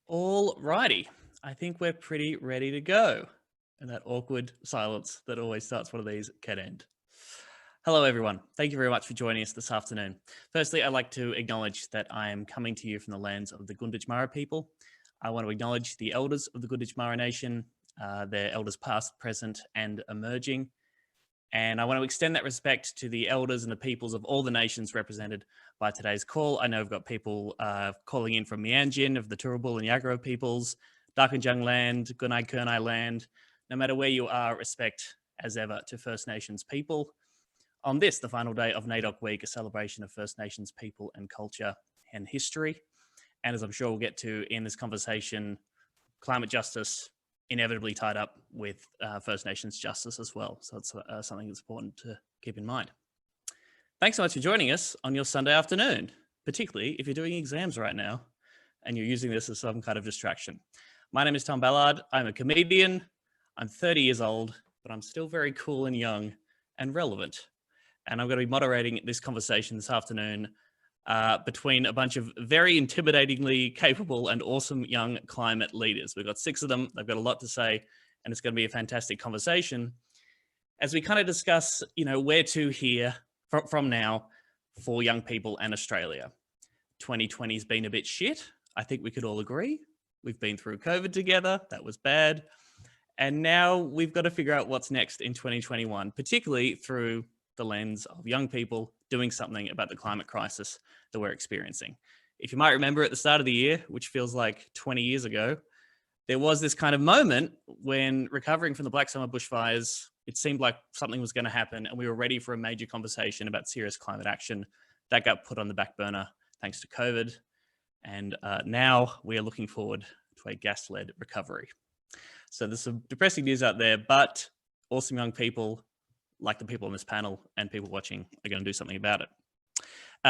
All righty. I think we're pretty ready to go. And that awkward silence that always starts one of these can end. Hello, everyone. Thank you very much for joining us this afternoon. Firstly, I'd like to acknowledge that I am coming to you from the lands of the Gunditjmara people. I want to acknowledge the elders of the Gunditjmara Nation, their elders past, present, and emerging. And I want to extend that respect to the elders and the peoples of all the nations represented by today's call. I know we've got people calling in from Mianjin of the Turrbal and Yagara peoples, Darkinjung land, Gunai Kurnai land. No matter where you are, respect as ever to First Nations people. On this, the final day of NAIDOC Week, a celebration of First Nations people and culture and history. And as I'm sure we'll get to in this conversation, climate justice inevitably tied up with First Nations justice as well. So it's something that's important to keep in mind. Thanks so much for joining us on your Sunday afternoon, particularly if you're doing exams right now and you're using this as some kind of distraction. My name is Tom Ballard. I'm a comedian. I'm 30 years old, but I'm still very cool and young and relevant. And I'm going to be moderating this conversation this afternoon between a bunch of very intimidatingly capable and awesome young climate leaders. We've got 6 of them. They've got a lot to say, and it's going to be a fantastic conversation as we kind of discuss, where to here from now for young people and Australia. 2020 has been a bit shit. I think we could all agree. We've been through COVID together. That was bad. And now we've got to figure out what's next in 2021, particularly through the lens of young people doing something about the climate crisis that we're experiencing. If you might remember at the start of the year, which feels like 20 years ago, there was this kind of moment when recovering from the Black Summer bushfires, it seemed like something was going to happen and we were ready for a major conversation about serious climate action. That got put on the back burner thanks to COVID. And now we are looking forward to a gas-led recovery. So there's some depressing news out there, but awesome young people like the people on this panel and people watching are going to do something about it.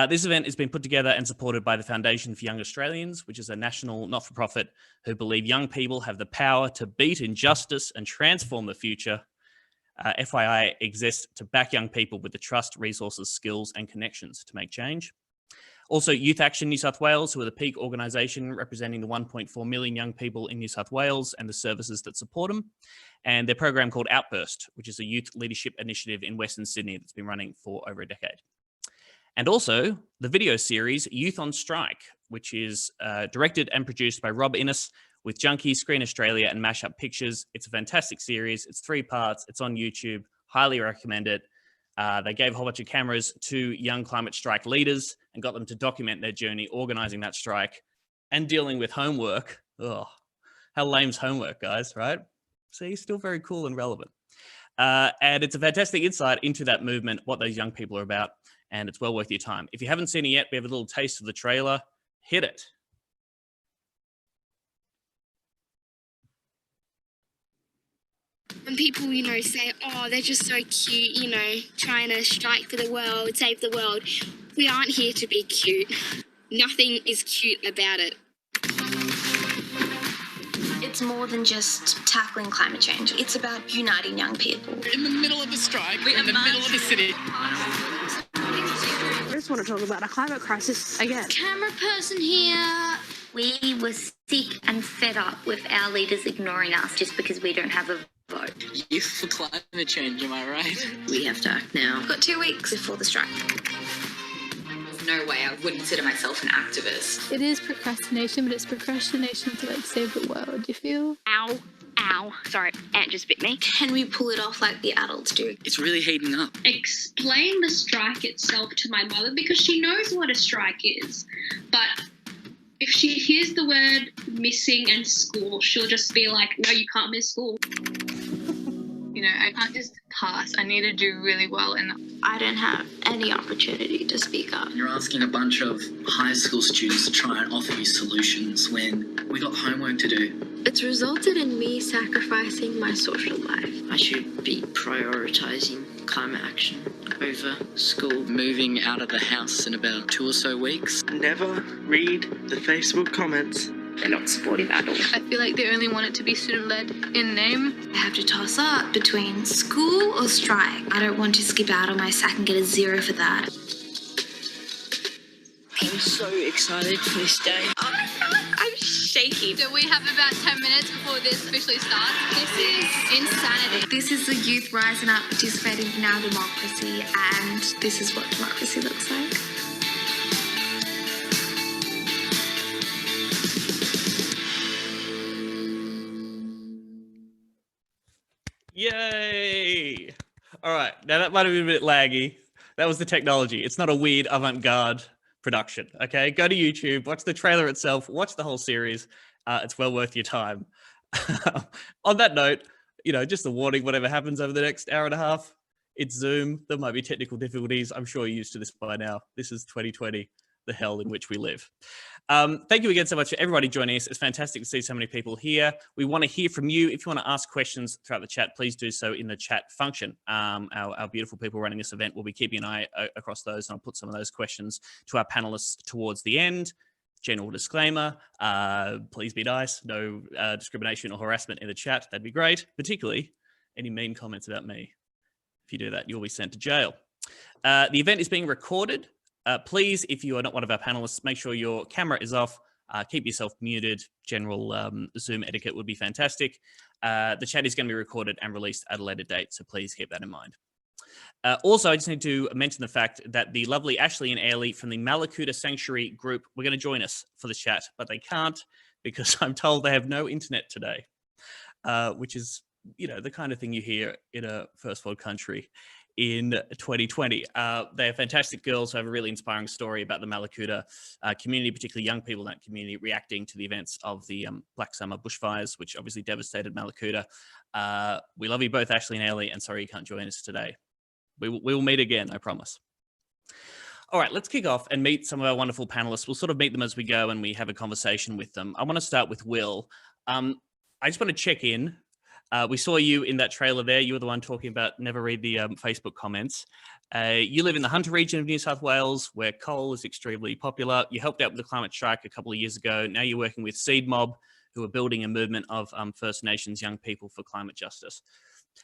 This event has been put together and supported by the Foundation for Young Australians, which is a national not-for-profit who believe young people have the power to beat injustice and transform the future. FYI exists to back young people with the trust, resources, skills, and connections to make change. Also, Youth Action New South Wales, who are the peak organisation representing the 1.4 million young people in New South Wales and the services that support them, and their program called Outburst, which is a youth leadership initiative in Western Sydney that's been running for over a decade. And also the video series Youth on Strike, which is directed and produced by Rob Innes with Junkie, Screen Australia and Mashup Pictures. It's a fantastic series. It's 3 parts. It's on YouTube. Highly recommend it. They gave a whole bunch of cameras to young climate strike leaders and got them to document their journey, organising that strike and dealing with homework. Oh, how lame's homework, guys, right? See, still very cool and relevant. And it's a fantastic insight into that movement, what those young people are about, and it's well worth your time. If you haven't seen it yet, we have a little taste of the trailer. Hit it. When people, say, oh, they're just so cute, trying to strike for the world, save the world. We aren't here to be cute. Nothing is cute about it. It's more than just tackling climate change. It's about uniting young people. We're in the middle of the strike. We're in the middle of the city. I just want to talk about a climate crisis again. Camera person here. We were sick and fed up with our leaders ignoring us just because we don't have a vote. Youth for climate change, am I right? We have to act now. We've got 2 weeks before the strike. No way I would consider myself an activist. It is procrastination, but it's procrastination to save the world, you feel? Ow. Sorry, ant just bit me. Can we pull it off like the adults do? It's really heating up. Explain the strike itself to my mother because she knows what a strike is. But if she hears the word missing and school, she'll just be like, no, you can't miss school. I can't just pass. I need to do really well, and I don't have any opportunity to speak up. You're asking a bunch of high school students to try and offer you solutions when we got homework to do. It's resulted in me sacrificing my social life. I should be prioritising climate action over school. Moving out of the house in about 2 or so weeks. Never read the Facebook comments. They're not supportive at all. I feel like they only want it to be student-led in name. I have to toss up between school or strike. I don't want to skip out on my sack and get a 0 for that. I'm so excited for this day. Oh my God, I'm shaky. So we have about 10 minutes before this officially starts. This is insanity. This is the youth rising up, participating in our democracy, and this is what democracy looks like. Yay! All right, now that might have been a bit laggy. That was the technology. It's not a weird avant-garde production, okay? Go to YouTube, watch the trailer itself, watch the whole series. It's well worth your time. On that note, just a warning, whatever happens over the next hour and a half, it's Zoom. There might be technical difficulties. I'm sure you're used to this by now. This is 2020, the hell in which we live. Thank you again so much for everybody joining us. It's fantastic to see so many people here. We want to hear from you. If you want to ask questions throughout the chat, please do so in the chat function. Our beautiful people running this event will be keeping an eye across those, and I'll put some of those questions to our panelists towards the end. General disclaimer, please be nice. No discrimination or harassment in the chat. That'd be great, particularly any mean comments about me. If you do that, you'll be sent to jail. The event is being recorded. Please, if you are not one of our panelists, make sure your camera is off. Keep yourself muted. General Zoom etiquette would be fantastic. The chat is going to be recorded and released at a later date, so please keep that in mind. Also, I just need to mention the fact that the lovely Ashlee and Ailey from the Mallacoota Sanctuary group were going to join us for the chat, but they can't because I'm told they have no internet today, which is, the kind of thing you hear in a first world country in 2020. They are fantastic girls who have a really inspiring story about the Mallacoota community, particularly young people in that community reacting to the events of the Black Summer bushfires, which obviously devastated Mallacoota. We love you both, Ashlee and Ailey, and sorry you can't join us today. We will meet again, I promise. All right, let's kick off and meet some of our wonderful panelists. We'll sort of meet them as we go and we have a conversation with them. I want to start with Will. I just want to check in. We saw you in that trailer there. You were the one talking about never read the Facebook comments. You live in the Hunter region of New South Wales, where coal is extremely popular. You helped out with the climate strike a couple of years ago. Now you're working with Seed Mob, who are building a movement of First Nations young people for climate justice.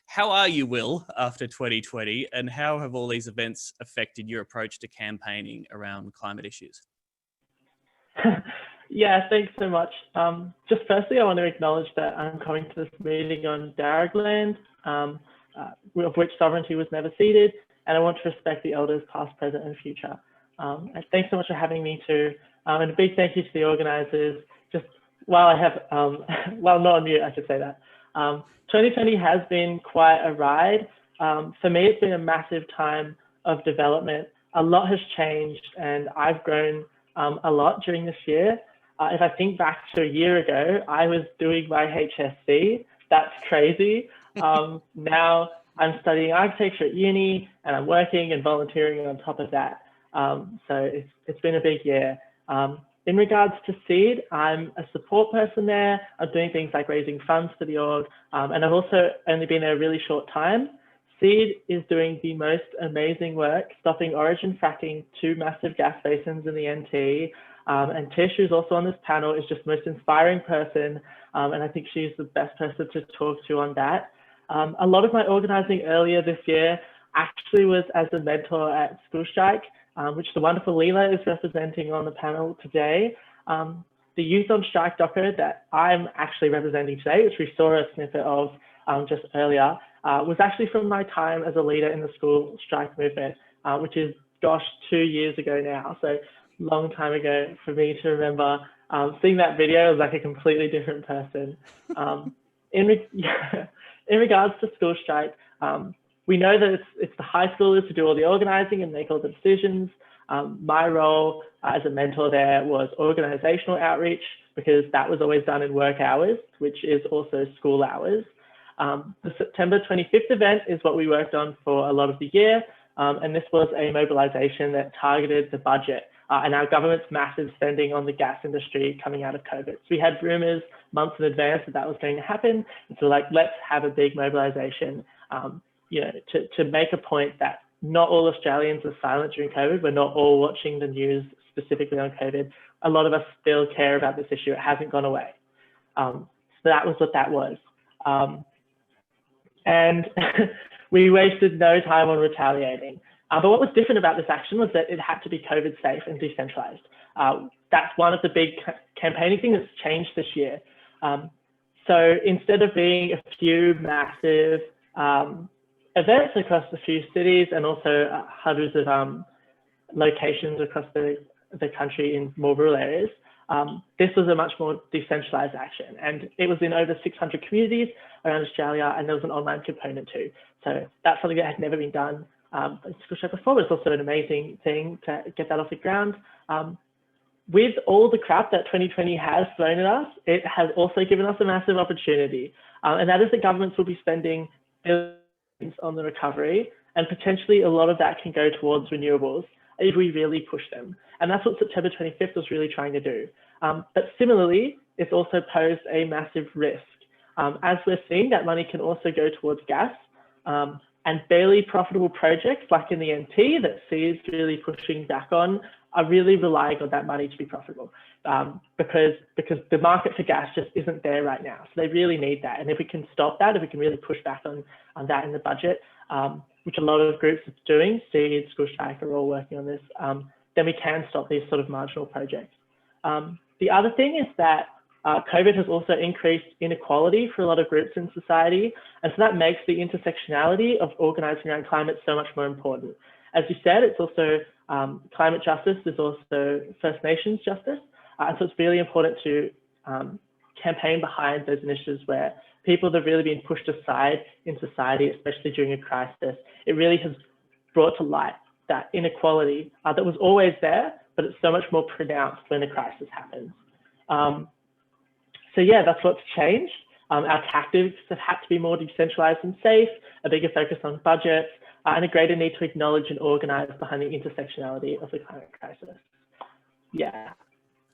How are you, Will, after 2020, and how have all these events affected your approach to campaigning around climate issues? Yeah, thanks so much. Just firstly, I want to acknowledge that I'm coming to this meeting on Darug land, of which sovereignty was never ceded, and I want to respect the elders past, present, and future. And thanks so much for having me too. And a big thank you to the organisers. Just while I have, while not on mute, I should say that. 2020 has been quite a ride. For me, it's been a massive time of development. A lot has changed, and I've grown a lot during this year. If I think back to a year ago, I was doing my HSC. That's crazy. Now I'm studying architecture at uni, and I'm working and volunteering on top of that. So it's been a big year. In regards to SEED, I'm a support person there. I'm doing things like raising funds for the org, and I've also only been there a really short time. SEED is doing the most amazing work, stopping origin fracking 2 massive gas basins in the NT. And Tish, who's also on this panel, is just the most inspiring person, and I think she's the best person to talk to on that. A lot of my organising earlier this year actually was as a mentor at School Strike, which the wonderful Leila is representing on the panel today. The Youth on Strike doco that I'm actually representing today, which we saw a snippet of just earlier, was actually from my time as a leader in the school strike movement, which is, gosh, 2 years ago now. So long time ago for me to remember. Seeing that video was like a completely different person. In regards to school strike, we know that it's the high schoolers who do all the organising and make all the decisions. My role as a mentor there was organisational outreach, because that was always done in work hours, which is also school hours. The September 25th event is what we worked on for a lot of the year, and this was a mobilisation that targeted the budget and our government's massive spending on the gas industry coming out of COVID. So we had rumours months in advance that was going to happen, and so like, let's have a big mobilisation, to make a point that not all Australians are silent during COVID. We're not all watching the news specifically on COVID. A lot of us still care about this issue. It hasn't gone away. So that was what that was. And we wasted no time on retaliating. But what was different about this action was that it had to be COVID safe and decentralized. That's one of the big campaigning thing that's changed this year. So instead of being a few massive events across a few cities and also hundreds of locations across the country in more rural areas, this was a much more decentralized action, and it was in over 600 communities around Australia, and there was an online component too. So that's something that had never been done before, but it's also an amazing thing to get that off the ground. With all the crap that 2020 has thrown at us, it has also given us a massive opportunity, and that is that governments will be spending billions on the recovery, and potentially a lot of that can go towards renewables if we really push them. And that's what September 25th was really trying to do. But similarly, it's also posed a massive risk. As we're seeing, that money can also go towards gas, and barely profitable projects like in the NT that SEED's really pushing back on are really relying on that money to be profitable, because the market for gas just isn't there right now. So they really need that. And if we can stop that, if we can really push back on that in the budget, which a lot of groups are doing, SEED, School Strike are all working on this, then we can stop these sort of marginal projects. The other thing is that COVID has also increased inequality for a lot of groups in society. And so that makes the intersectionality of organising around climate so much more important. As you said, it's also climate justice, there's also First Nations justice. And so it's really important to campaign behind those initiatives where people that have really been pushed aside in society, especially during a crisis, it really has brought to light that inequality that was always there, but it's so much more pronounced when a crisis happens. So yeah, that's what's changed. Our tactics have had to be more decentralized and safe, a bigger focus on budgets, and a greater need to acknowledge and organize behind the intersectionality of the climate crisis. Yeah.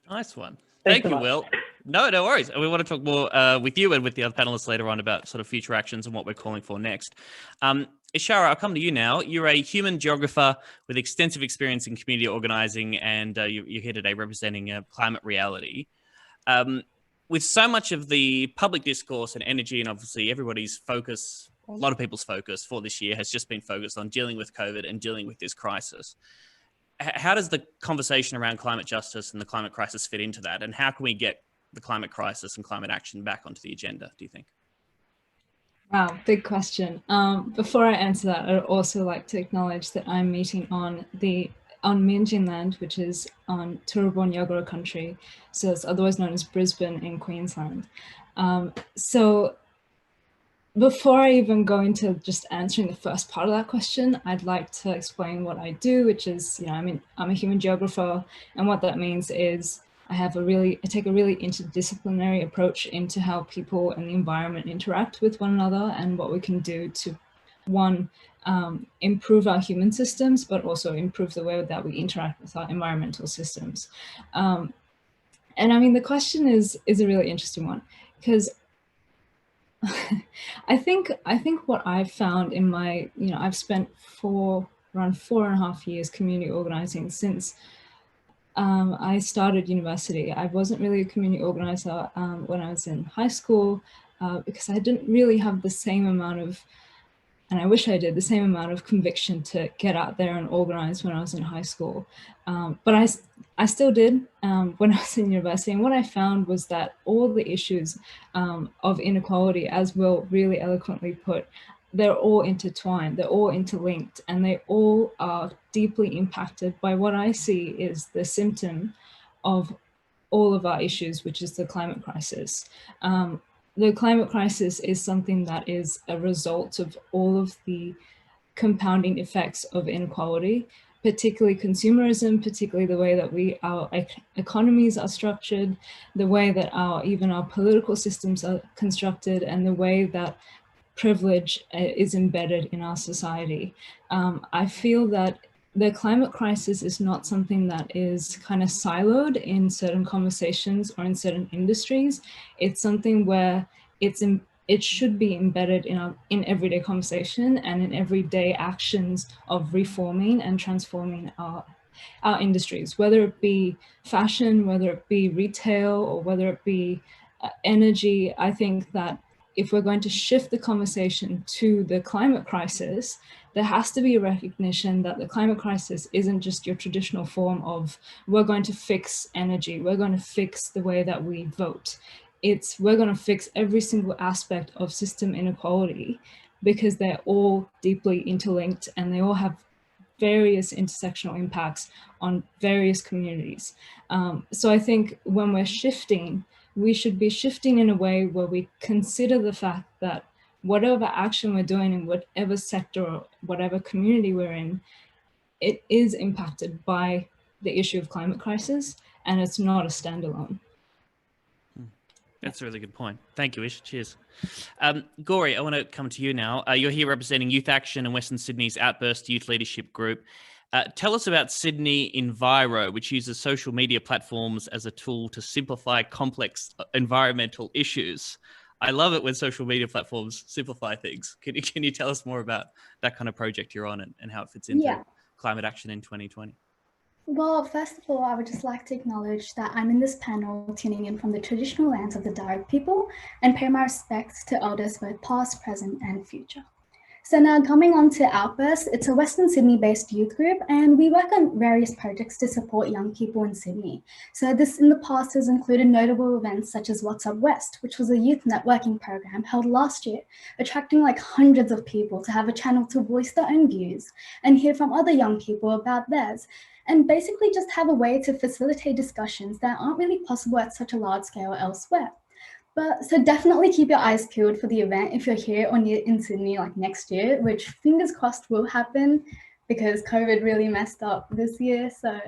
Nice one. Thanks Thank you, Will. No worries. We want to talk more with you and with the other panelists later on about sort of future actions and what we're calling for next. Ishara, I'll come to you now. You're a human geographer with extensive experience in community organizing, and you're here today representing climate reality. With so much of the public discourse and energy, and obviously everybody's focus, a lot of people's focus for this year has just been focused on dealing with COVID and dealing with this crisis. How does the conversation around climate justice and the climate crisis fit into that? And how can we get the climate crisis and climate action back onto the agenda, do you think? Wow, big question. Before I answer that, I'd also like to acknowledge that I'm meeting on Meanjin land, which is on Turrbal Yagara country. So it's otherwise known as Brisbane in Queensland. So before I even go into just answering the first part of that question, I'd like to explain what I do, which is, I'm a human geographer, and what that means is I take a really interdisciplinary approach into how people and the environment interact with one another and what we can do to, one, improve our human systems, but also improve the way that we interact with our environmental systems. And I mean, the question is a really interesting one, because I think what I've found in my, I've spent around 4.5 years community organizing since I started university. I wasn't really a community organizer when I was in high school because I didn't really have the same amount of, and I wish I did, the same amount of conviction to get out there and organize when I was in high school. But I still did when I was in university. And what I found was that all the issues of inequality, as Will really eloquently put, they're all intertwined, they're all interlinked, and they all are deeply impacted by what I see is the symptom of all of our issues, which is the climate crisis. The climate crisis is something that is a result of all of the compounding effects of inequality, particularly consumerism, particularly the way that our economies are structured, the way that even our political systems are constructed, and the way that privilege is embedded in our society. I feel that the climate crisis is not something that is kind of siloed in certain conversations or in certain industries. It's something where it should be embedded in everyday conversation and in everyday actions of reforming and transforming our industries, whether it be fashion, whether it be retail, or whether it be energy. I think that if we're going to shift the conversation to the climate crisis, there has to be a recognition that the climate crisis isn't just your traditional form of we're going to fix energy, we're going to fix the way that we vote. It's we're going to fix every single aspect of system inequality, because they're all deeply interlinked and they all have various intersectional impacts on various communities. So I think when we're shifting, we should be shifting in a way where we consider the fact that whatever action we're doing in whatever sector or whatever community we're in, it is impacted by the issue of climate crisis, and it's not a standalone. That's a really good point. Thank you, Ish. Cheers. Gauri, I want to come to you now. You're here representing Youth Action and Western Sydney's Outburst Youth Leadership Group. Tell us about Sydney Enviro, which uses social media platforms as a tool to simplify complex environmental issues. I love it when social media platforms simplify things. Can you tell us more about that kind of project you're on and how it fits into climate action in 2020? Well, first of all, I would just like to acknowledge that I'm in this panel tuning in from the traditional lands of the Darug people and pay my respects to elders both past, present and future. So now coming on to Outburst, it's a Western Sydney-based youth group and we work on various projects to support young people in Sydney. So this in the past has included notable events such as What's Up West, which was a youth networking program held last year, attracting like hundreds of people to have a channel to voice their own views and hear from other young people about theirs, and basically just have a way to facilitate discussions that aren't really possible at such a large scale elsewhere. But so definitely keep your eyes peeled for the event if you're here or near in Sydney like next year, which fingers crossed will happen because COVID really messed up this year, so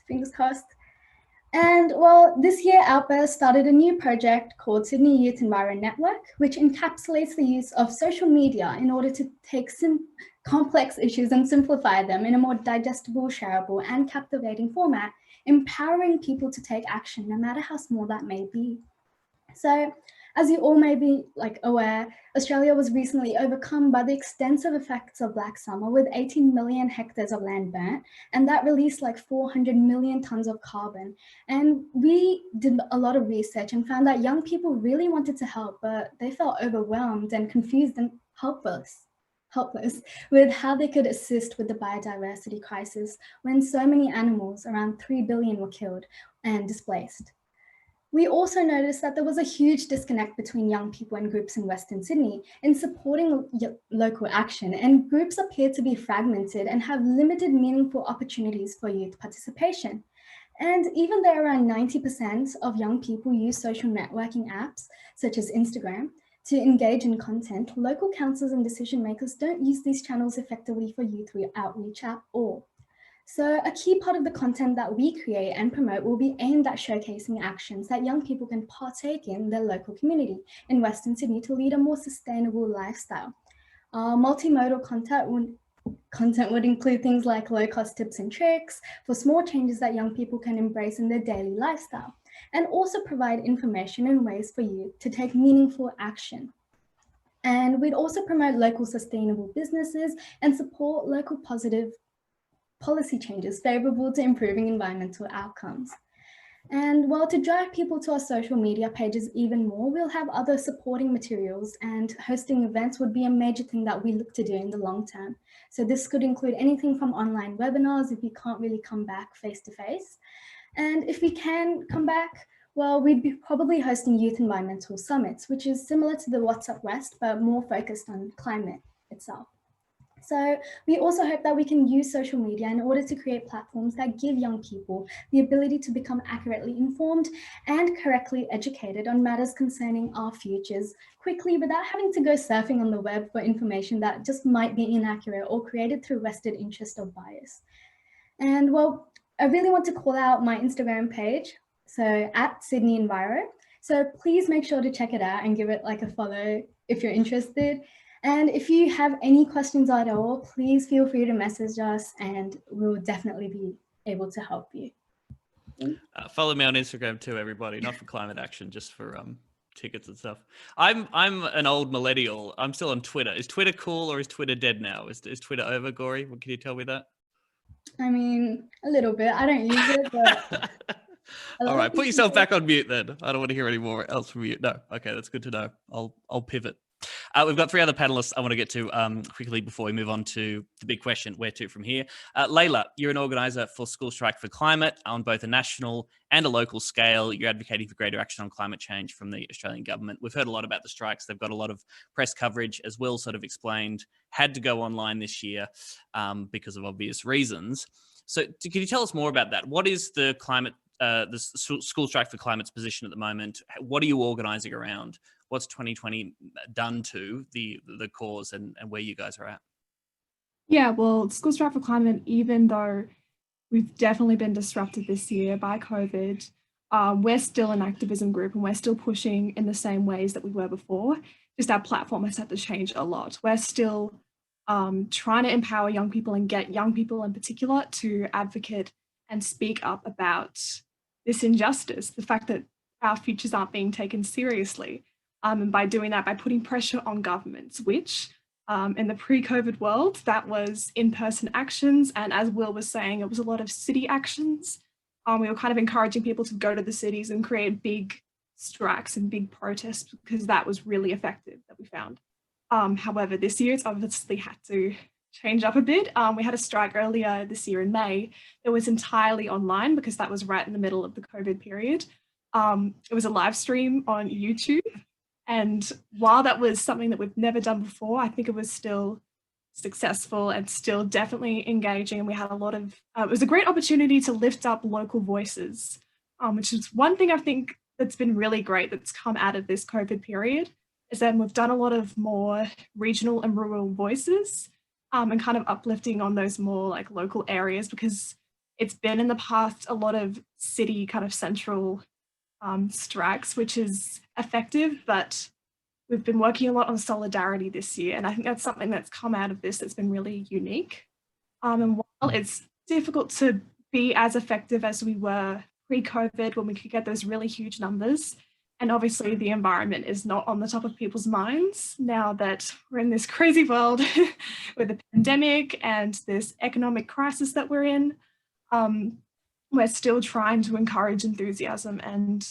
fingers crossed. And well, this year Outburst started a new project called Sydney Youth Enviro Network, which encapsulates the use of social media in order to take complex issues and simplify them in a more digestible, shareable and captivating format, empowering people to take action no matter how small that may be. So as you all may be aware, Australia was recently overcome by the extensive effects of Black Summer with 18 million hectares of land burnt, and that released like 400 million tons of carbon. And we did a lot of research and found that young people really wanted to help, but they felt overwhelmed and confused and helpless with how they could assist with the biodiversity crisis when so many animals, around 3 billion, were killed and displaced. We also noticed that there was a huge disconnect between young people and groups in Western Sydney in supporting local action, and groups appear to be fragmented and have limited meaningful opportunities for youth participation. And even though around 90% of young people use social networking apps, such as Instagram, to engage in content, local councils and decision makers don't use these channels effectively for youth outreach at all. So a key part of the content that we create and promote will be aimed at showcasing actions that young people can partake in their local community in Western Sydney to lead a more sustainable lifestyle. Multimodal content would include things like low-cost tips and tricks for small changes that young people can embrace in their daily lifestyle, and also provide information and ways for you to take meaningful action. And we'd also promote local sustainable businesses and support local positive policy changes favorable to improving environmental outcomes. And while to drive people to our social media pages even more, we'll have other supporting materials, and hosting events would be a major thing that we look to do in the long term. So this could include anything from online webinars if we can't really come back face to face. And if we can come back, well, we'd be probably hosting youth environmental summits, which is similar to the What's Up West, but more focused on climate itself. So we also hope that we can use social media in order to create platforms that give young people the ability to become accurately informed and correctly educated on matters concerning our futures quickly without having to go surfing on the web for information that just might be inaccurate or created through vested interest or bias. And well, I really want to call out my Instagram page, so at Sydney Enviro. So please make sure to check it out and give it like a follow if you're interested. And if you have any questions at all, please feel free to message us and we'll definitely be able to help you. Follow me on Instagram too, everybody, not for climate action, just for tickets and stuff. I'm an old millennial. I'm still on Twitter. Is Twitter cool or is Twitter dead now? Is Twitter over, Gauri? Can you tell me that? I mean, a little bit. I don't use it, but... All right, put yourself back on mute then. I don't want to hear any more else from you. No, okay, that's good to know. I'll pivot. We've got 3 other panelists I want to get to quickly before we move on to the big question, where to from here. Leila, you're an organiser for School Strike for Climate on both a national and a local scale. You're advocating for greater action on climate change from the Australian government. We've heard a lot about the strikes. They've got a lot of press coverage, as Will sort of explained, had to go online this year because of obvious reasons. So can you tell us more about that? What is the School Strike for Climate's position at the moment? What are you organising around? What's 2020 done to the cause and where you guys are at? Yeah, well, School Strike for Climate, even though we've definitely been disrupted this year by COVID, we're still an activism group and we're still pushing in the same ways that we were before. Just our platform has had to change a lot. We're still trying to empower young people and get young people in particular to advocate and speak up about this injustice, the fact that our futures aren't being taken seriously. And by doing that, by putting pressure on governments, which in the pre-COVID world, that was in-person actions. And as Will was saying, it was a lot of city actions. We were kind of encouraging people to go to the cities and create big strikes and big protests because that was really effective, that we found. However, this year it's obviously had to change up a bit. We had a strike earlier this year in May that was entirely online because that was right in the middle of the COVID period. It was a live stream on YouTube. And while that was something that we've never done before, I think it was still successful and still definitely engaging. And we had a lot of, it was a great opportunity to lift up local voices, which is one thing I think that's been really great that's come out of this COVID period, is that we've done a lot of more regional and rural voices and kind of uplifting on those more like local areas, because it's been in the past a lot of city kind of central strikes, which is effective, but we've been working a lot on solidarity this year. And I think that's something that's come out of this that's been really unique. And while it's difficult to be as effective as we were pre-COVID when we could get those really huge numbers, and obviously the environment is not on the top of people's minds now that we're in this crazy world with the pandemic and this economic crisis that we're in, we're still trying to encourage enthusiasm. And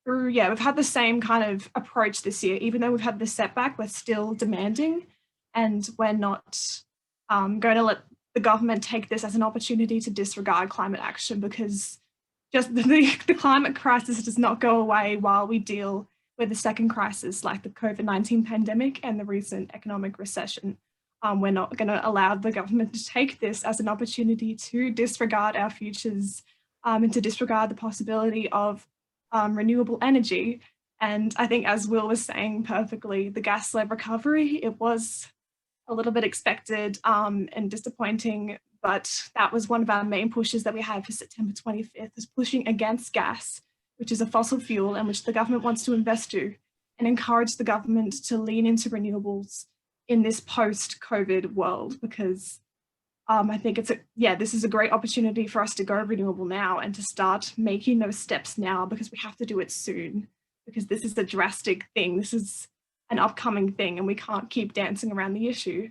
we've had the same kind of approach this year. Even though we've had this setback, we're still demanding, and we're not going to let the government take this as an opportunity to disregard climate action, because just the climate crisis does not go away while we deal with the second crisis like the COVID-19 pandemic and the recent economic recession. We're not going to allow the government to take this as an opportunity to disregard our futures and to disregard the possibility of renewable energy. And I think, as Will was saying perfectly, the gas-led recovery, it was a little bit expected and disappointing, but that was one of our main pushes that we had for September 25th, is pushing against gas, which is a fossil fuel and which the government wants to invest to, and encourage the government to lean into renewables in this post-COVID world, because I think this is a great opportunity for us to go renewable now and to start making those steps now, because we have to do it soon, because this is a drastic thing. This is an upcoming thing and we can't keep dancing around the issue.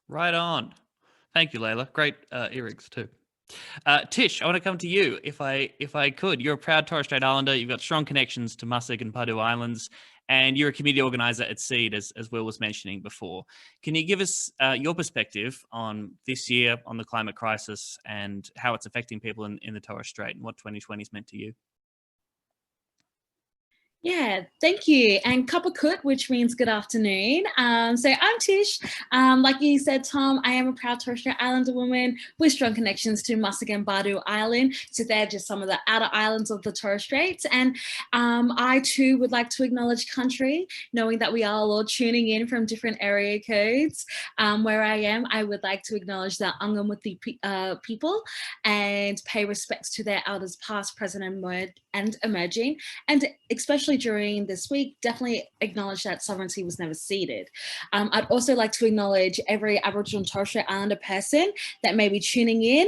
Right on. Thank you, Leila. Great earrings too. Tish, I want to come to you if I could. You're a proud Torres Strait Islander. You've got strong connections to Musig and Padu Islands, and you're a community organizer at SEED, as Will was mentioning before. Can you give us your perspective on this year, on the climate crisis, and how it's affecting people in the Torres Strait, and what 2020 has meant to you? Yeah, thank you. And kapakut, which means good afternoon. So I'm Tish. Like you said, Tom, I am a proud Torres Strait Islander woman with strong connections to Musig and Padu Island. So they're just some of the outer islands of the Torres Straits. And I too would like to acknowledge country, knowing that we are all tuning in from different area codes. Where I am, I would like to acknowledge the Angamuthi people and pay respects to their elders past, present, and emerging, and especially during this week, definitely acknowledge that sovereignty was never ceded. I'd also like to acknowledge every Aboriginal and Torres Strait Islander person that may be tuning in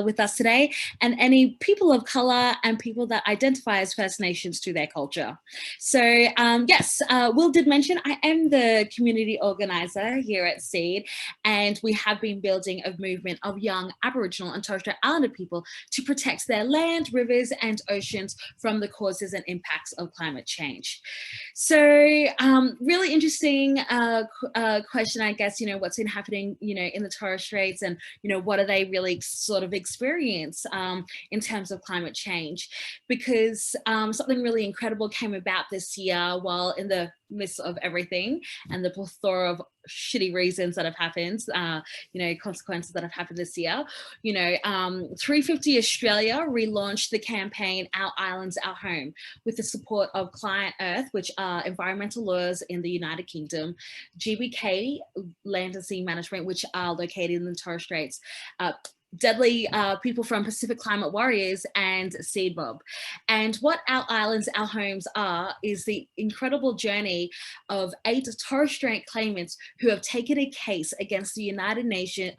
with us today, and any people of colour and people that identify as First Nations to their culture. So yes, Will did mention I am the community organiser here at SEED, and we have been building a movement of young Aboriginal and Torres Strait Islander people to protect their land, rivers and oceans from the causes and impacts of climate change. So really interesting question, I guess, what's been happening, in the Torres Straits, and, what are they really sort of experience in terms of climate change? Because something really incredible came about this year while in the midst of everything and the plethora of shitty reasons that have happened, consequences that have happened this year. 350 Australia relaunched the campaign Our Islands, Our Home, with the support of Client Earth, which are environmental lawyers in the United Kingdom, GBK Land and Sea Management, which are located in the Torres Straits, Deadly people from Pacific Climate Warriors, and SEED Mob. And what Our Islands, Our Homes are is the incredible journey of 8 Torres Strait claimants who have taken a case against the United Nations,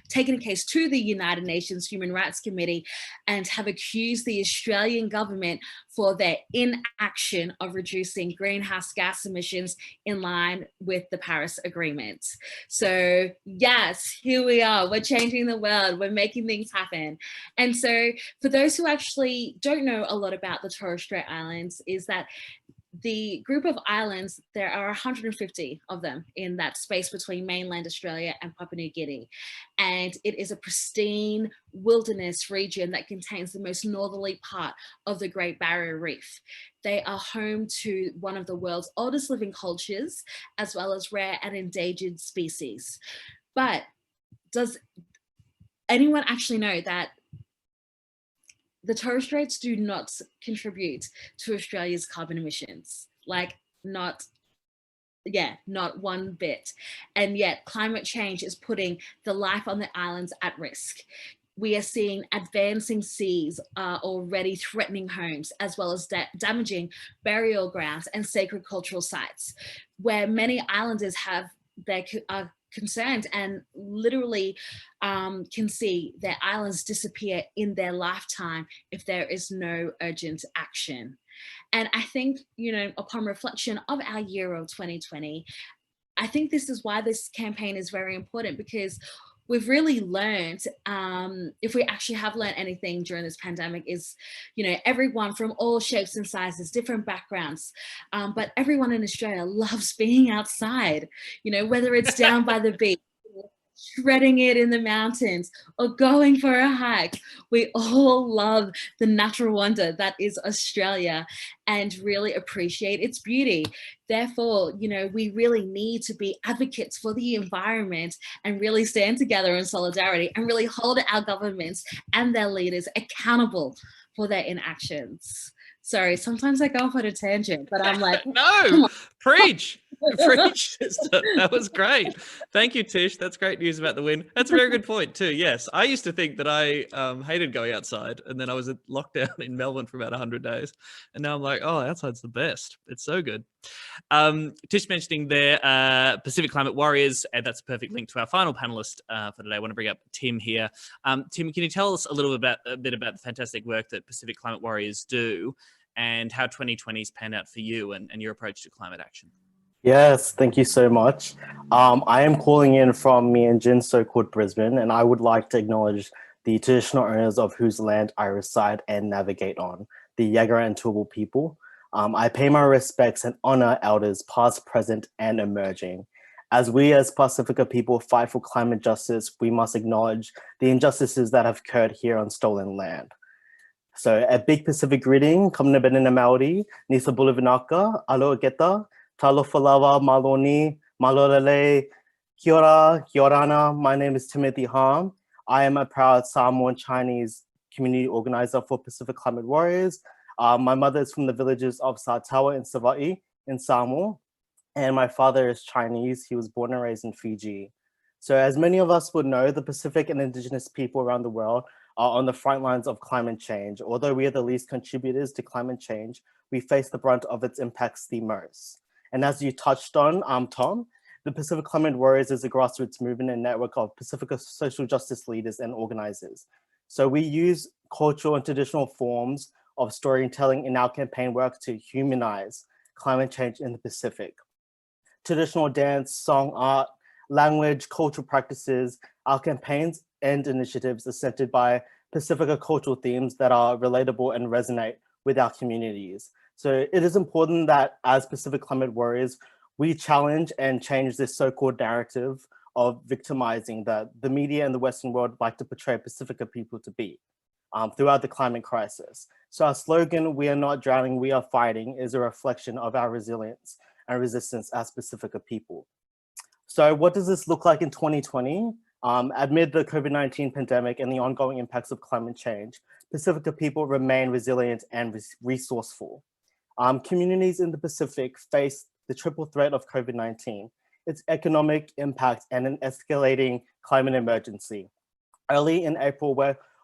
taken a case to the United Nations Human Rights Committee, and have accused the Australian government for their inaction of reducing greenhouse gas emissions in line with the Paris Agreement. So yes, here we are, we're changing the world, we're making things happen. And so for those who actually don't know a lot about the Torres Strait Islands, is that the group of islands, there are 150 of them in that space between mainland Australia and Papua New Guinea. And it is a pristine wilderness region that contains the most northerly part of the Great Barrier Reef. They are home to one of the world's oldest living cultures, as well as rare and endangered species. But does anyone actually know that the Torres Straits do not contribute to Australia's carbon emissions? Like, not one bit. And yet climate change is putting the life on the islands at risk. We are seeing advancing seas already threatening homes, as well as damaging burial grounds and sacred cultural sites, where many islanders are concerned and literally can see their islands disappear in their lifetime if there is no urgent action. And I think, upon reflection of our year of 2020, I think this is why this campaign is very important, because we've really learned, if we actually have learned anything during this pandemic, is, everyone from all shapes and sizes, different backgrounds, but everyone in Australia loves being outside, whether it's down by the beach, shredding it in the mountains, or going for a hike. We all love the natural wonder that is Australia and really appreciate its beauty. Therefore, we really need to be advocates for the environment and really stand together in solidarity and really hold our governments and their leaders accountable for their inactions. Sorry, sometimes I go off on a tangent, but I'm like, no, preach. Preach, sister. That was great. Thank you, Tish. That's great news about the win. That's a very good point too. Yes, I used to think that I hated going outside, and then I was at lockdown in Melbourne for about 100 days, and now I'm like, oh, outside's the best. It's so good. Tish mentioning there Pacific Climate Warriors, and that's a perfect link to our final panelist for today. I want to bring up Tim here. Tim, can you tell us a bit about the fantastic work that Pacific Climate Warriors do, and how 2020's panned out for you and your approach to climate action? Yes, thank you so much. I am calling in from Meanjin, so-called Brisbane, and I would like to acknowledge the traditional owners of whose land I reside and navigate on, the Yagara and Turrbal people. I pay my respects and honor elders past, present, and emerging. As we as Pacifica people fight for climate justice, we must acknowledge the injustices that have occurred here on stolen land. So a big Pacific greeting, kamna benina Maori, Nisa Bulavinaka, alo geta, Talo Falawa, Maloni, Malolele, Kia ora, Kia orana. My name is Timothy Ham. I am a proud Samoan Chinese community organizer for Pacific Climate Warriors. My mother is from the villages of Satawa and Savai'i in Samoa, and my father is Chinese. He was born and raised in Fiji. So as many of us would know, the Pacific and Indigenous people around the world are on the front lines of climate change. Although we are the least contributors to climate change, we face the brunt of its impacts the most. And as you touched on, Tom, the Pacific Climate Warriors is a grassroots movement and network of Pacific social justice leaders and organizers. So we use cultural and traditional forms of storytelling in our campaign work to humanize climate change in the Pacific. Traditional dance, song, art, language, cultural practices, our campaigns and initiatives are centered by Pacifica cultural themes that are relatable and resonate with our communities. So it is important that as Pacific climate warriors, we challenge and change this so-called narrative of victimizing that the media and the Western world like to portray Pacifica people to be throughout the climate crisis. So our slogan, "We are not drowning, we are fighting," is a reflection of our resilience and resistance as Pacifica people. So what does this look like in 2020? Amid the COVID-19 pandemic and the ongoing impacts of climate change, Pacifica people remain resilient and resourceful. Communities in the Pacific face the triple threat of COVID-19, its economic impact, and an escalating climate emergency. Early in April,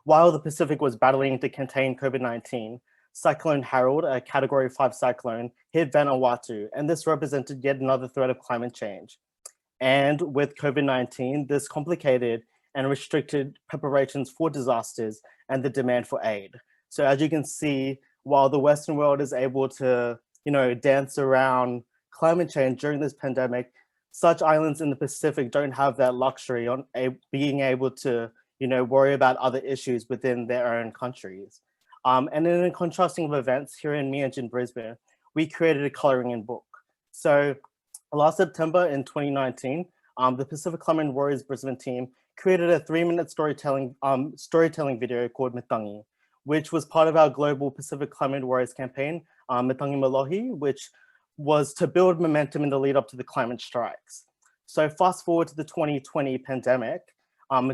while the Pacific was battling to contain COVID-19, Cyclone Harold, a Category 5 cyclone, hit Vanuatu, and this represented yet another threat of climate change. And with COVID-19, this complicated and restricted preparations for disasters and the demand for aid. So as you can see, while the Western world is able to, dance around climate change during this pandemic, such islands in the Pacific don't have that luxury on being able to, worry about other issues within their own countries. And in a contrasting of events here in Mianjin, Brisbane, we created a coloring in book. So last September in 2019, the Pacific Climate Warriors Brisbane team created a 3-minute storytelling video called Mitangi, which was part of our global Pacific Climate Warriors campaign, Mitangi Malohi, which was to build momentum in the lead up to the climate strikes. So fast forward to the 2020 pandemic.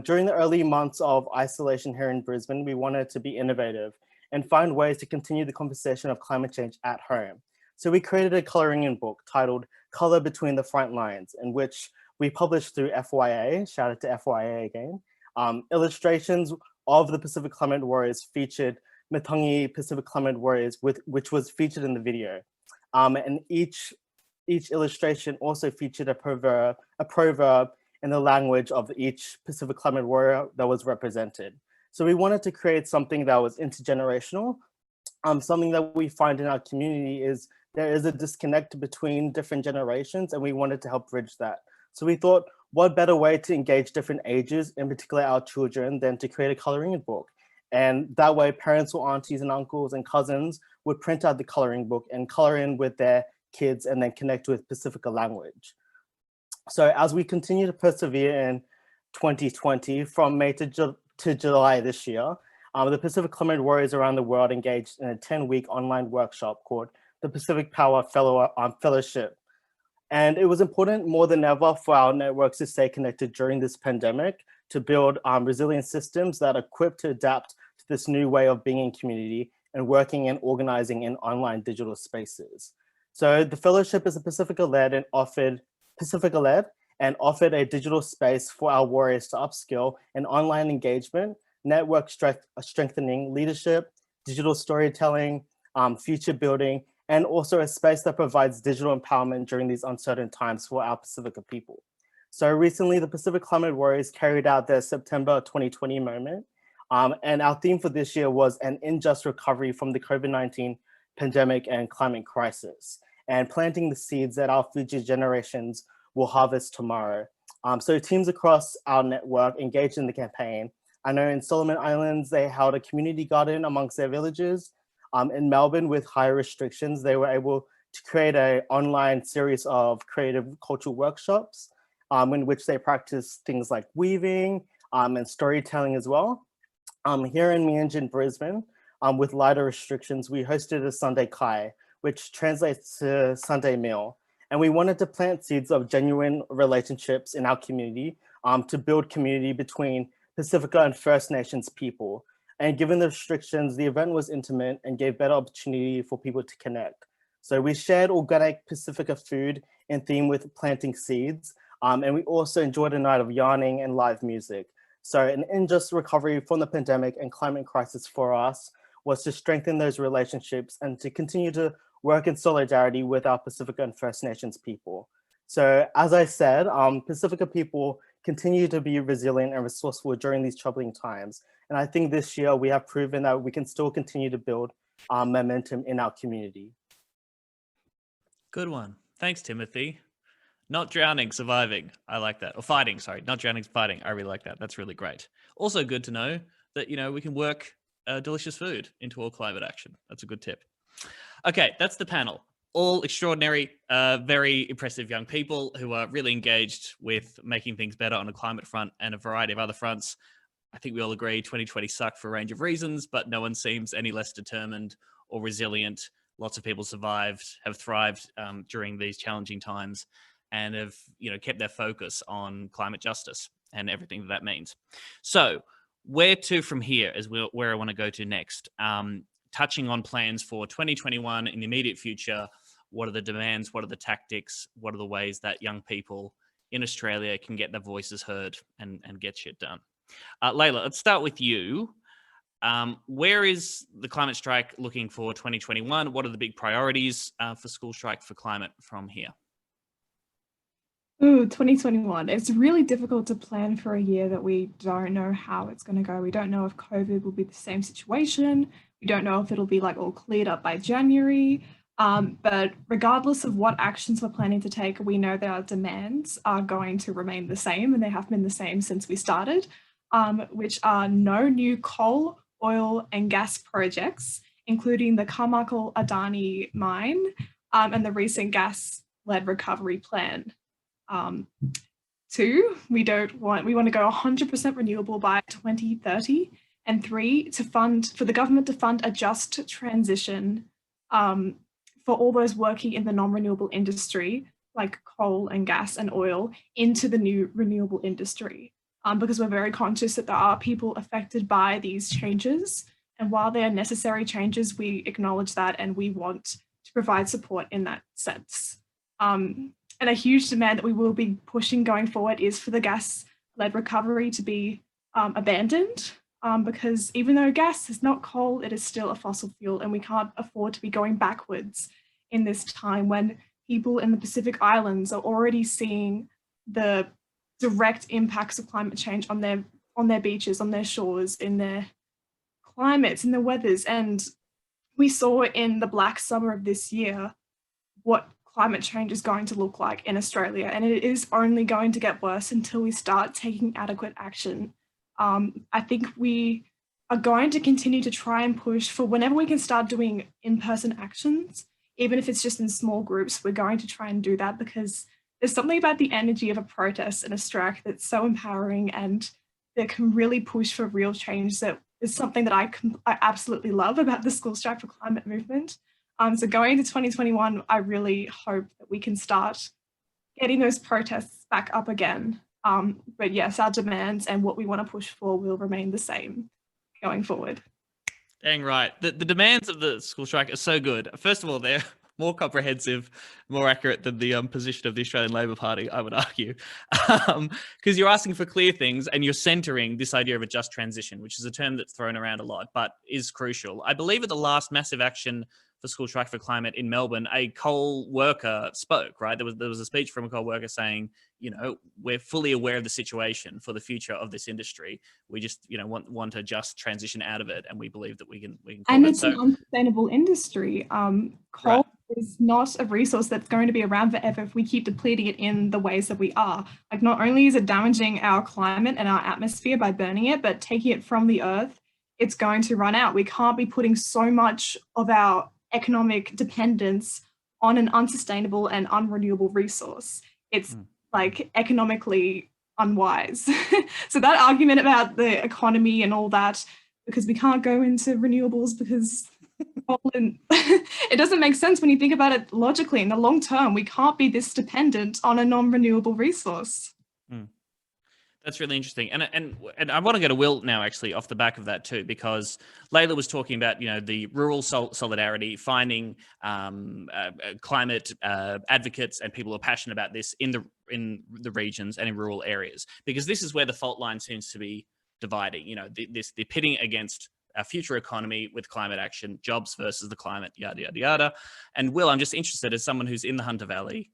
During the early months of isolation here in Brisbane, we wanted to be innovative and find ways to continue the conversation of climate change at home. So we created a coloring in book titled Color Between the Front Lines, in which we published through FYA, shout out to FYA again, illustrations of the Pacific Climate Warriors featured Mitangi Pacific Climate Warriors, which was featured in the video. And each illustration also featured a proverb in the language of each Pacific Climate Warrior that was represented. So we wanted to create something that was intergenerational. Something that we find in our community is there is a disconnect between different generations, and we wanted to help bridge that. So we thought, what better way to engage different ages, in particular our children, than to create a coloring book? And that way parents or aunties and uncles and cousins would print out the coloring book and color in with their kids and then connect with Pacifica language. So as we continue to persevere in 2020, from May to July this year, the Pacific Climate Warriors around the world engaged in a 10-week online workshop called the Pacific Power Fellowship. And it was important more than ever for our networks to stay connected during this pandemic, to build resilient systems that are equipped to adapt to this new way of being in community and working and organizing in online digital spaces. So the fellowship is a Pacifica-led and offered a digital space for our warriors to upskill in online engagement, network strengthening, leadership, digital storytelling, future building, and also a space that provides digital empowerment during these uncertain times for our Pacifica people. So recently, the Pacific Climate Warriors carried out their September 2020 moment, and our theme for this year was an unjust recovery from the COVID-19 pandemic and climate crisis, and planting the seeds that our future generations will harvest tomorrow. So teams across our network engaged in the campaign. I know in Solomon Islands, they held a community garden amongst their villages. In Melbourne, with higher restrictions, they were able to create an online series of creative cultural workshops in which they practice things like weaving and storytelling as well. Here in Mianjin, Brisbane, with lighter restrictions, we hosted a Sunday Kai, which translates to Sunday meal. And we wanted to plant seeds of genuine relationships in our community to build community between Pacifica and First Nations people. And given the restrictions, the event was intimate and gave better opportunity for people to connect. So we shared organic Pacifica food in theme with planting seeds. And we also enjoyed a night of yarning and live music. So an unjust recovery from the pandemic and climate crisis for us was to strengthen those relationships and to continue to work in solidarity with our Pacifica and First Nations people. So as I said, Pacifica people continue to be resilient and resourceful during these troubling times. And I think this year we have proven that we can still continue to build momentum in our community. Good one. Thanks, Timothy. Not drowning, surviving. I like that. Or fighting, sorry. Not drowning, fighting. I really like that. That's really great. Also good to know that, we can work delicious food into all climate action. That's a good tip. Okay, that's the panel. All extraordinary, very impressive young people who are really engaged with making things better on a climate front and a variety of other fronts. I think we all agree 2020 sucked for a range of reasons, but no one seems any less determined or resilient. Lots of people survived, have thrived during these challenging times, and have kept their focus on climate justice and everything that means. So where to from here is where I want to go to next. Touching on plans for 2021 in the immediate future. What are the demands? What are the tactics? What are the ways that young people in Australia can get their voices heard and get shit done? Leila, let's start with you. Where is the climate strike looking for 2021? What are the big priorities for School Strike for Climate from here? Ooh, 2021. It's really difficult to plan for a year that we don't know how it's going to go. We don't know if COVID will be the same situation. We don't know if it'll be like all cleared up by January. But regardless of what actions we're planning to take, we know that our demands are going to remain the same, and they have been the same since we started, which are no new coal, oil and gas projects, including the Carmichael Adani mine and the recent gas-led recovery plan. 2, we want to go 100% renewable by 2030, and 3, for the government to fund a just transition for all those working in the non-renewable industry, like coal and gas and oil, into the new renewable industry. Because we're very conscious that there are people affected by these changes. And while they are necessary changes, we acknowledge that and we want to provide support in that sense. And a huge demand that we will be pushing going forward is for the gas-led recovery to be abandoned. Because even though gas is not coal, it is still a fossil fuel, and we can't afford to be going backwards in this time when people in the Pacific Islands are already seeing the direct impacts of climate change on their beaches, on their shores, in their climates, in their weathers. And we saw in the Black Summer of this year what climate change is going to look like in Australia, and it is only going to get worse until we start taking adequate action. I think we are going to continue to try and push for whenever we can start doing in-person actions, even if it's just in small groups, we're going to try and do that, because there's something about the energy of a protest and a strike that's so empowering and that can really push for real change. That is something that I absolutely love about the School Strike for Climate movement. So going into 2021, I really hope that we can start getting those protests back up again. But yes, our demands and what we want to push for will remain the same going forward. Dang right. The demands of the school strike are so good. First of all, they're more comprehensive, more accurate than the position of the Australian Labor Party, I would argue. Because you're asking for clear things and you're centering this idea of a just transition, which is a term that's thrown around a lot, but is crucial. I believe at the last massive action for School Strike for Climate in Melbourne, a coal worker spoke, right? There was a speech from a coal worker saying, we're fully aware of the situation for the future of this industry. We just, want to just transition out of it, and we believe that we can. And it's an unsustainable industry. Coal is not a resource that's going to be around forever if we keep depleting it in the ways that we are. Like, not only is it damaging our climate and our atmosphere by burning it, but taking it from the earth, it's going to run out. We can't be putting so much of our economic dependence on an unsustainable and unrenewable resource. It's like economically unwise. So that argument about the economy and all that, because we can't go into renewables because it doesn't make sense when you think about it logically. In the long term, we can't be this dependent on a non-renewable resource. That's really interesting. And I want to go to Will now, actually, off the back of that too, because Leila was talking about, the rural solidarity, finding climate advocates and people who are passionate about this in the regions and in rural areas, because this is where the fault line seems to be dividing, the pitting against our future economy with climate action, jobs versus the climate, yada, yada, yada. And Will, I'm just interested, as someone who's in the Hunter Valley,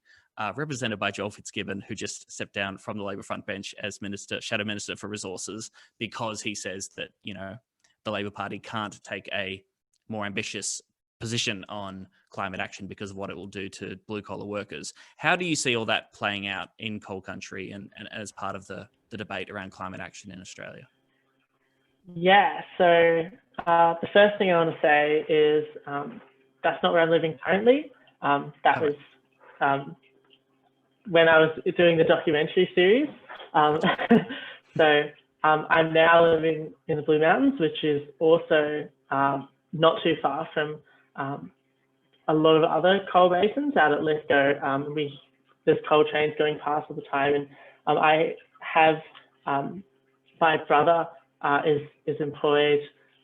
represented by Joel Fitzgibbon, who just stepped down from the Labor front bench as Shadow Minister for Resources, because he says that, the Labor Party can't take a more ambitious position on climate action because of what it will do to blue-collar workers. How do you see all that playing out in coal country and as part of the debate around climate action in Australia? Yeah, so the first thing I want to say is that's not where I'm living currently. That was when I was doing the documentary series. So I'm now living in the Blue Mountains, which is also not too far from a lot of other coal basins out at Lithgow. There's coal trains going past all the time, and I have my brother is employed,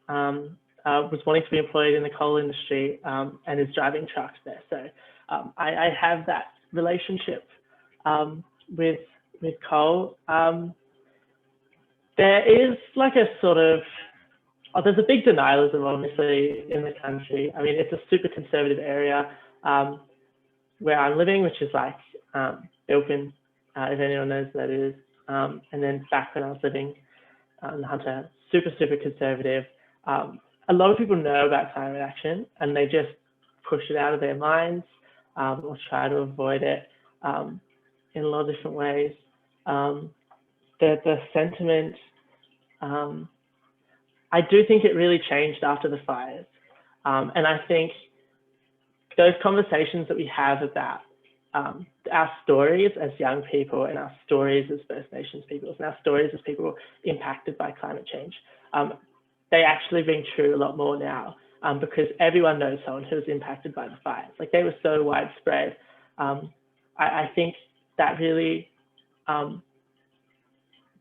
was wanting to be employed in the coal industry and is driving trucks there. So I have that relationship with coal. There is like a sort of, there's a big denialism obviously in the country. I mean, it's a super conservative area where I'm living, which is like Bilpin, if anyone knows what that is. And then back when I was living in Hunter, super conservative. A lot of people know about climate action and they just push it out of their minds or try to avoid it in a lot of different ways. The sentiment, I do think it really changed after the fires. And I think those conversations that we have about our stories as young people and our stories as First Nations peoples and our stories as people impacted by climate change, they actually ring true a lot more now because everyone knows someone who was impacted by the fires. Like they were so widespread. I think that really,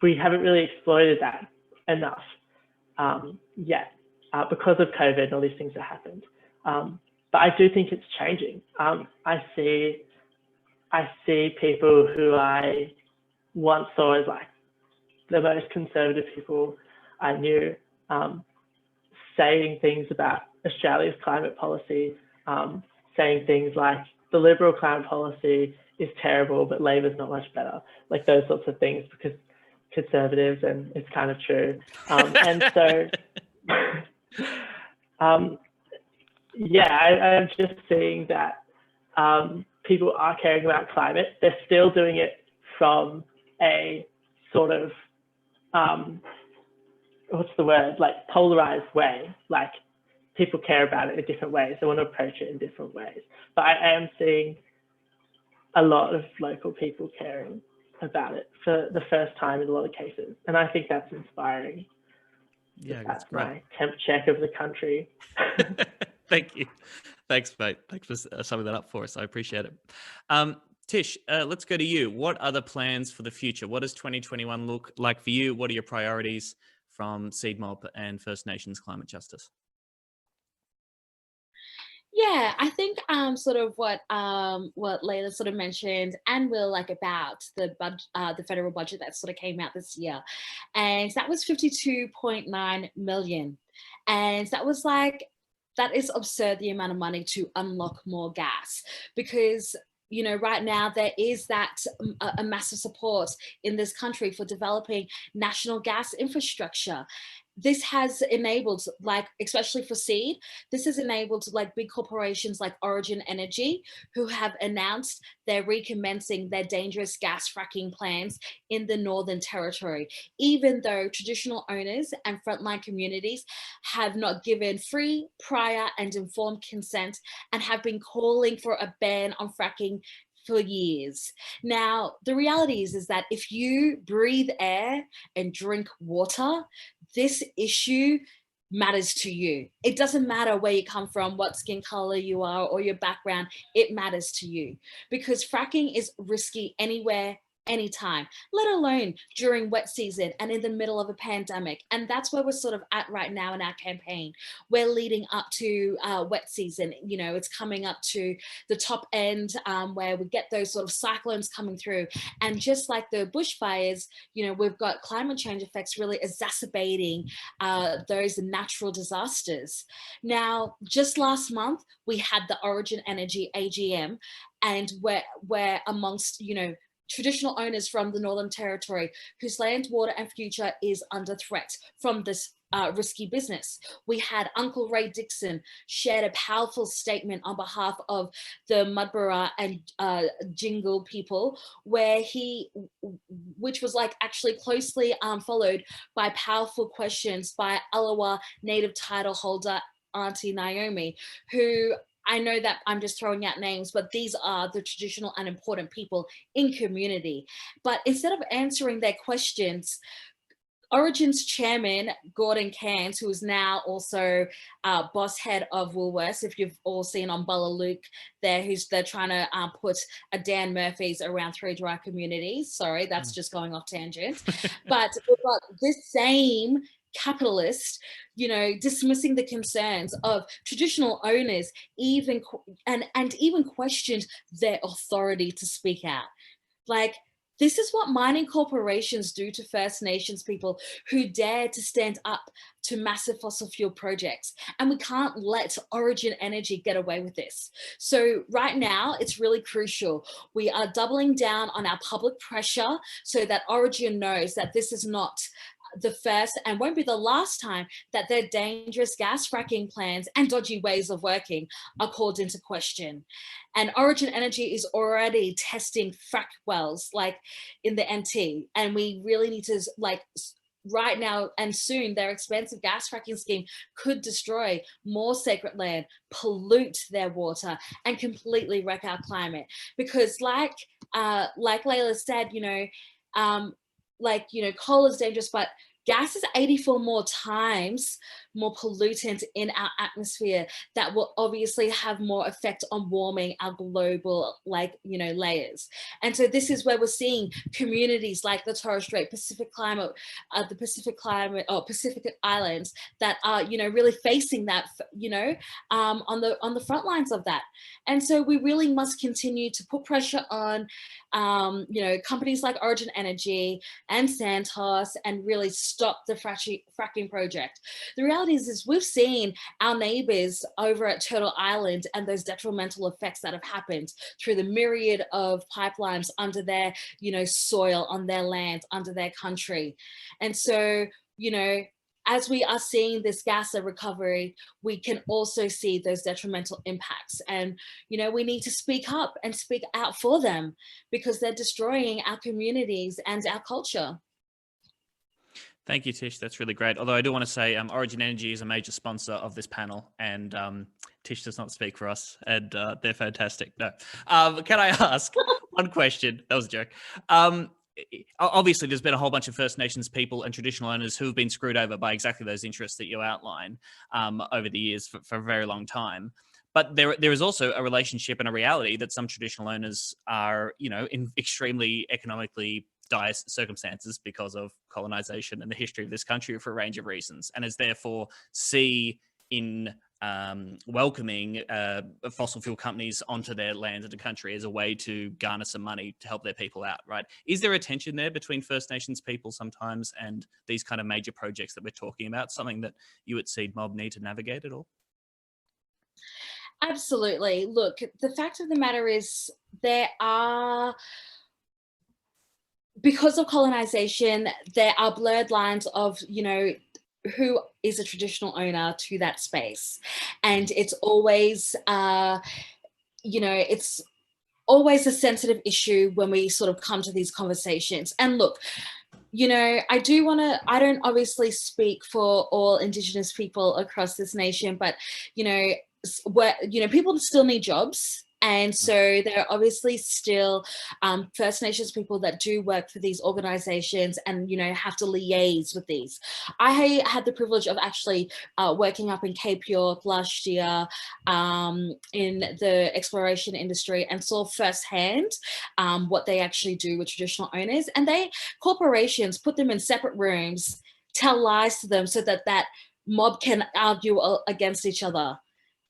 we haven't really exploited that enough yet because of COVID and all these things that happened. But I do think it's changing. I see people who I once saw as like the most conservative people I knew saying things about Australia's climate policy, saying things like the Liberal climate policy is terrible, but Labor's not much better, like those sorts of things, because conservatives, and it's kind of true. And so, yeah, I'm just seeing that people are caring about climate. They're still doing it from a sort of, what's the word, like polarized way. Like people care about it in different ways. They want to approach it in different ways. But I am seeing a lot of local people caring about it for the first time in a lot of cases. And I think that's inspiring. Yeah, that's great. my temp check of the country. Thank you. Thanks, mate. Thanks for summing that up for us. I appreciate it. Tish, let's go to you. What are the plans for the future? What does 2021 look like for you? What are your priorities from Seed Mob and First Nations climate justice? Yeah, I think sort of what Leila sort of mentioned and Will, like about the federal budget that sort of came out this year, and that was 52.9 million, and that was like, that is absurd, the amount of money to unlock more gas, because you know, right now there is that a massive support in this country for developing national gas infrastructure. This has enabled, like, especially for Seed, this has enabled like big corporations like Origin Energy, who have announced they're recommencing their dangerous gas fracking plans in the Northern Territory, even though traditional owners and frontline communities have not given free, prior and informed consent and have been calling for a ban on fracking for years. Now, the reality is that if you breathe air and drink water, this issue matters to you. It doesn't matter where you come from, what skin color you are, or your background, it matters to you. Because fracking is risky anywhere, anytime, let alone during wet season and in the middle of a pandemic. And that's where we're sort of at right now in our campaign. We're leading up to wet season. You know, it's coming up to the top end where we get those sort of cyclones coming through. And just like the bushfires, you know, we've got climate change effects really exacerbating those natural disasters. Now, just last month, we had the Origin Energy AGM, and we're amongst, you know, traditional owners from the Northern Territory whose land, water and future is under threat from this risky business. We had Uncle Ray Dixon shared a powerful statement on behalf of the Mudburra and Jingle people, which was like actually closely followed by powerful questions by Alawa Native title holder Auntie Naomi, who, I know that I'm just throwing out names, but these are the traditional and important people in community. But instead of answering their questions, Origin's chairman, Gordon Cairns, who is now also boss head of Woolworths, if you've all seen on Luke there, they're trying to put a Dan Murphy's around 3 dry communities. Sorry, that's just going off tangent. But this same capitalist, you know, dismissing the concerns of traditional owners, even questioned their authority to speak out. Like, this is what mining corporations do to First Nations people who dare to stand up to massive fossil fuel projects. And we can't let Origin Energy get away with this. So right now, it's really crucial. We are doubling down on our public pressure so that Origin knows that this is not the first and won't be the last time that their dangerous gas fracking plans and dodgy ways of working are called into question. And Origin Energy is already testing frack wells like in the NT, and we really need to, like, right now and soon, their expensive gas fracking scheme could destroy more sacred land, pollute their water, and completely wreck our climate. Because like Leila said, coal is dangerous, but gas is 84 more times more pollutant in our atmosphere that will obviously have more effect on warming our global, layers. And so this is where we're seeing communities like the Torres Strait, Pacific Islands that are, really facing that, on the front lines of that. And so we really must continue to put pressure on, companies like Origin Energy and Santos, and really stop the fracking project. The reality is we've seen our neighbors over at Turtle Island and those detrimental effects that have happened through the myriad of pipelines under their, soil, on their land, under their country. And so, as we are seeing this gas recovery, we can also see those detrimental impacts. And, we need to speak up and speak out for them because they're destroying our communities and our culture. Thank you, Tish. That's really great. Although I do want to say Origin Energy is a major sponsor of this panel, and Tish does not speak for us, and they're fantastic. No. Can I ask one question? That was a joke. Obviously, there's been a whole bunch of First Nations people and traditional owners who have been screwed over by exactly those interests that you outline over the years for a very long time. But there is also a relationship and a reality that some traditional owners are, in extremely economically dire circumstances because of colonization and the history of this country for a range of reasons, and is therefore see in welcoming fossil fuel companies onto their land and the country as a way to garner some money to help their people out, right? Is there a tension there between First Nations people sometimes and these kind of major projects that we're talking about, something that you at Seed Mob need to navigate at all? Absolutely. Look, the fact of the matter is because of colonization, there are blurred lines of, who is a traditional owner to that space. And it's always, it's always a sensitive issue when we sort of come to these conversations. And look, I don't obviously speak for all Indigenous people across this nation, but, people still need jobs. And so there are obviously still First Nations people that do work for these organizations and, have to liaise with these. I had the privilege of actually working up in Cape York last year in the exploration industry and saw firsthand what they actually do with traditional owners. And corporations put them in separate rooms, tell lies to them so that mob can argue against each other.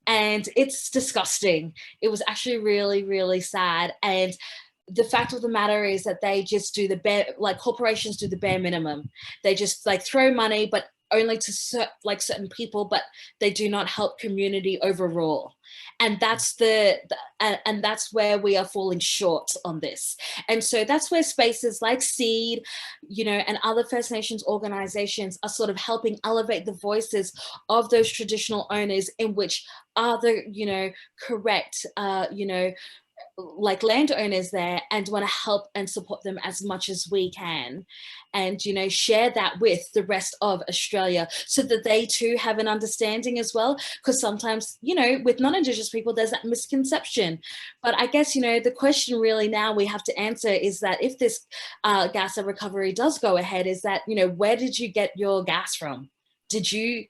And it's disgusting. It was actually really, really sad. And the fact of the matter is that they just do corporations do the bare minimum. They just throw money, but only to certain people, but they do not help community overall. And that's and that's where we are falling short on this. And so that's where spaces like SEED, and other First Nations organizations are sort of helping elevate the voices of those traditional owners, in which are the, correct, like landowners there, and want to help and support them as much as we can, and share that with the rest of Australia, so that they too have an understanding as well. Because sometimes with non-Indigenous people there's that misconception. But I guess the question really now we have to answer is that if this gas recovery does go ahead, is that where did you get your gas from? Did you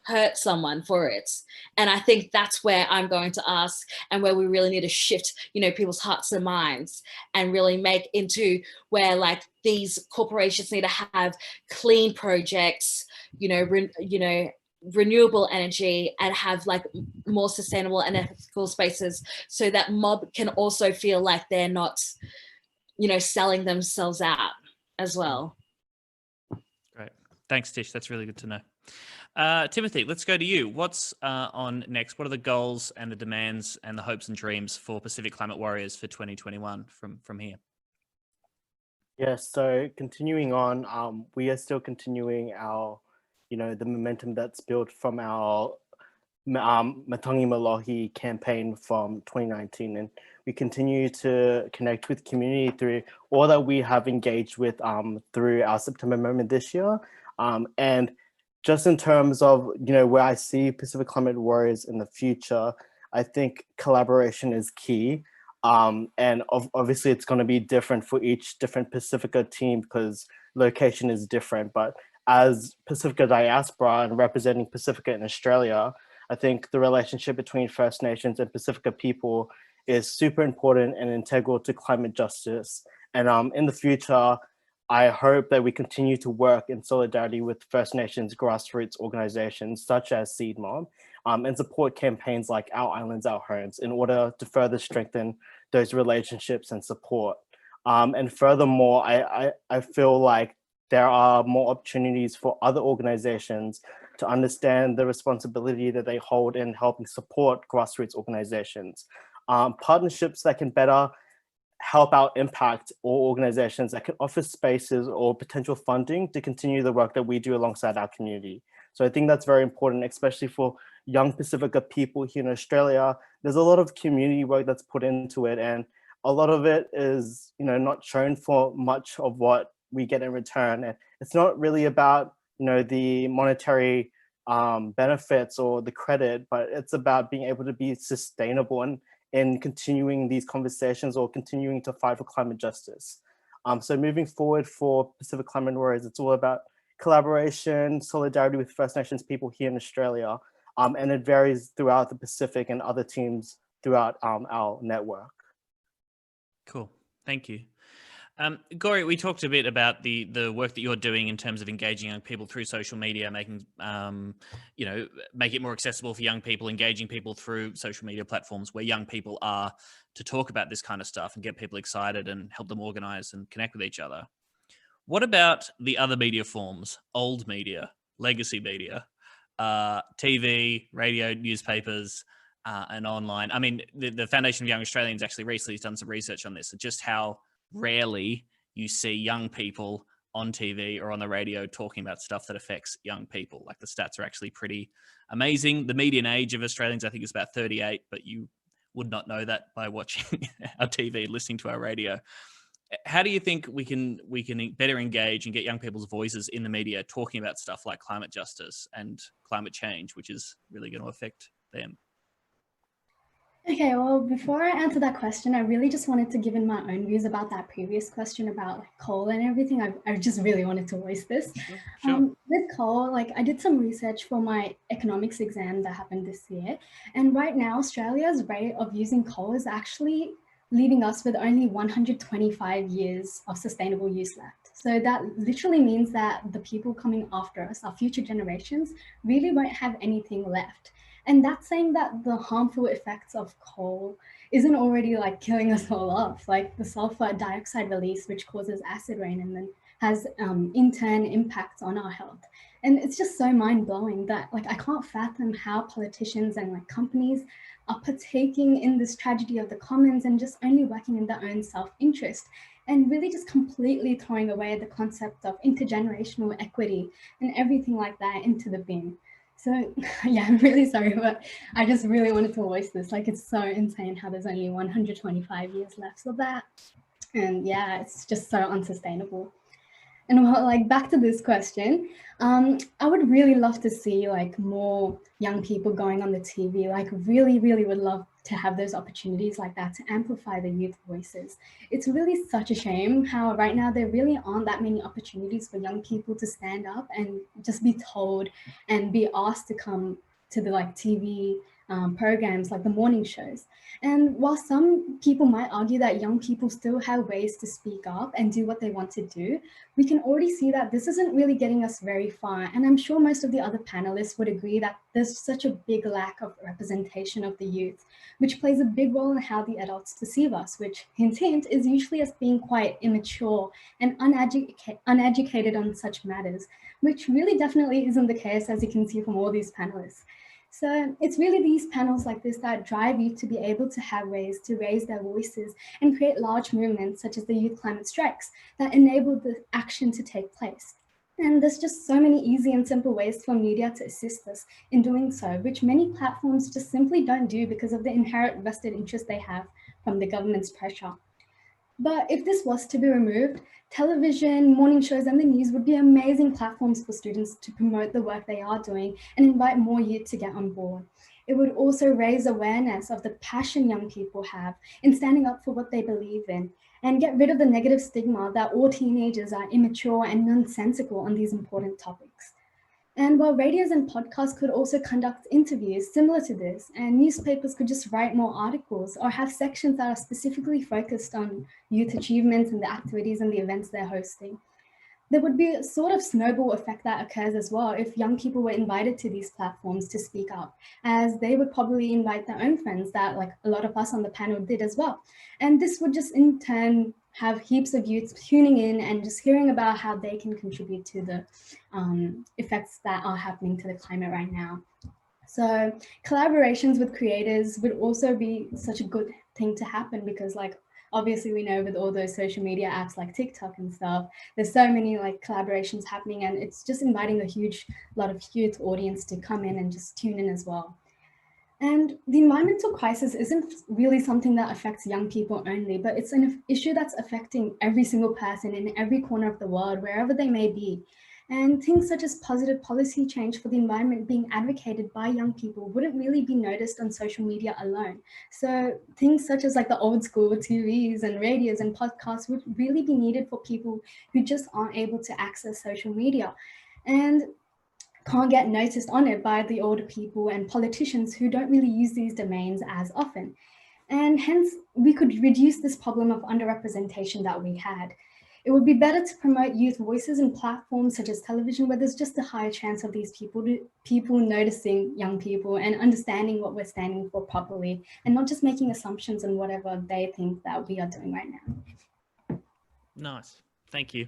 hurt someone for it? And I think that's where I'm going to ask, and where we really need to shift people's hearts and minds, and really make into where like these corporations need to have clean projects, renewable energy, and have like more sustainable and ethical spaces, so that mob can also feel like they're not selling themselves out as well. Great, thanks Tish, that's really good to know. Timothy, let's go to you. What's on next? What are the goals and the demands and the hopes and dreams for Pacific Climate Warriors for 2021 from here? Yes, so continuing on, we are still continuing our, the momentum that's built from our Matangi Malohi campaign from 2019, and we continue to connect with community through all that we have engaged with through our September moment this year, and just in terms of, where I see Pacific Climate Warriors in the future, I think collaboration is key. And obviously it's going to be different for each different Pacifica team because location is different. But as Pacifica Diaspora and representing Pacifica in Australia, I think the relationship between First Nations and Pacifica people is super important and integral to climate justice. And in the future, I hope that we continue to work in solidarity with First Nations grassroots organizations such as Seed Mob, and support campaigns like Our Islands, Our Homes in order to further strengthen those relationships and support. And furthermore, I feel like there are more opportunities for other organizations to understand the responsibility that they hold in helping support grassroots organizations. Partnerships that can better help out impact, or organizations that can offer spaces or potential funding to continue the work that we do alongside our community. So I think that's very important, especially for young Pacifica people here in Australia. There's a lot of community work that's put into it, and a lot of it is, not shown for much of what we get in return. And it's not really about, the monetary benefits or the credit, but it's about being able to be sustainable and in continuing these conversations or continuing to fight for climate justice. So moving forward for Pacific Climate Warriors, it's all about collaboration, solidarity with First Nations people here in Australia, and it varies throughout the Pacific and other teams throughout our network. Cool, thank you. Gauri, we talked a bit about the work that you're doing in terms of engaging young people through social media, making, make it more accessible for young people, engaging people through social media platforms where young people are, to talk about this kind of stuff and get people excited and help them organize and connect with each other. What about the other media forms, old media, legacy media, TV, radio, newspapers, and online? I mean, the Foundation of Young Australians actually recently has done some research on this, so just how rarely you see young people on TV or on the radio talking about stuff that affects young people. Like, the stats are actually pretty amazing. The median age of Australians, I think, is about 38, but you would not know that by watching our TV, listening to our radio. How do you think we can better engage and get young people's voices in the media talking about stuff like climate justice and climate change, which is really going to affect them? Okay, well, before I answer that question, I really just wanted to give in my own views about that previous question about coal and everything. I just really wanted to voice this. Sure. With coal, I did some research for my economics exam that happened this year. And right now, Australia's rate of using coal is actually leaving us with only 125 years of sustainable use left. So that literally means that the people coming after us, our future generations, really won't have anything left. And that's saying that the harmful effects of coal isn't already killing us all off, like the sulfur dioxide release, which causes acid rain and then has in turn impacts on our health. And it's just so mind-blowing that like I can't fathom how politicians and like companies are partaking in this tragedy of the commons and just only working in their own self-interest, and really just completely throwing away the concept of intergenerational equity and everything like that into the bin. So yeah, I'm really sorry, but I just really wanted to voice this. Like, it's so insane how there's only 125 years left of that. And yeah, it's just so unsustainable. And well, like back to this question, I would really love to see like more young people going on the TV, like really, really would love to have those opportunities like that to amplify the youth voices. It's really such a shame how right now there really aren't that many opportunities for young people to stand up and just be told and be asked to come to the like TV programs like the morning shows. And while some people might argue that young people still have ways to speak up and do what they want to do, we can already see that this isn't really getting us very far. And I'm sure most of the other panelists would agree that there's such a big lack of representation of the youth, which plays a big role in how the adults perceive us, which hint hint is usually as being quite immature and uneducated on such matters, which really definitely isn't the case, as you can see from all these panelists. So it's really these panels like this that drive youth to be able to have ways to raise their voices and create large movements such as the youth climate strikes that enable the action to take place. And there's just so many easy and simple ways for media to assist us in doing so, which many platforms just simply don't do because of the inherent vested interest they have from the government's pressure. But if this was to be removed, television, morning shows, and the news would be amazing platforms for students to promote the work they are doing and invite more youth to get on board. It would also raise awareness of the passion young people have in standing up for what they believe in, and get rid of the negative stigma that all teenagers are immature and nonsensical on these important topics. And while radios and podcasts could also conduct interviews similar to this, and newspapers could just write more articles or have sections that are specifically focused on youth achievements and the activities and the events they're hosting, there would be a sort of snowball effect that occurs as well if young people were invited to these platforms to speak up, as they would probably invite their own friends that like a lot of us on the panel did as well. And this would just in turn have heaps of youths tuning in and just hearing about how they can contribute to the effects that are happening to the climate right now. So collaborations with creators would also be such a good thing to happen, because like obviously we know with all those social media apps like TikTok and stuff, there's so many like collaborations happening, and it's just inviting a huge lot of youth audience to come in and just tune in as well. And the environmental crisis isn't really something that affects young people only, but it's an issue that's affecting every single person in every corner of the world, wherever they may be. And things such as positive policy change for the environment being advocated by young people wouldn't really be noticed on social media alone. So things such as like the old school TVs and radios and podcasts would really be needed for people who just aren't able to access social media and can't get noticed on it by the older people and politicians who don't really use these domains as often. And hence, we could reduce this problem of underrepresentation that we had. It would be better to promote youth voices in platforms such as television, where there's just a higher chance of these people noticing young people and understanding what we're standing for properly, and not just making assumptions on whatever they think that we are doing right now. Nice. Thank you.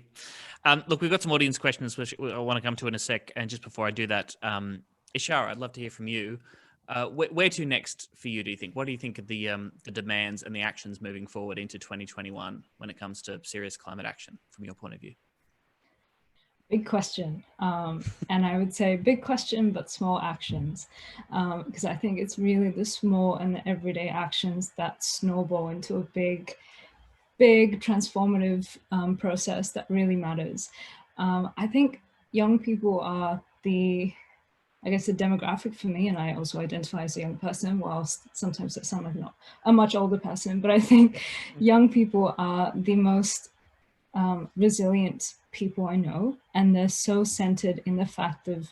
Look, we've got some audience questions which I want to come to in a sec. And just before I do that, Ishara, I'd love to hear from you. Where to next for you, do you think? What do you think of the demands and the actions moving forward into 2021 when it comes to serious climate action from your point of view? Big question. And I would say big question, but small actions. Because I think it's really the small and the everyday actions that snowball into a big transformative process that really matters. I think young people are the demographic for me, and I also identify as a young person, whilst sometimes I sound like not a much older person, but I think young people are the most resilient people I know, and they're so centered in the fact of,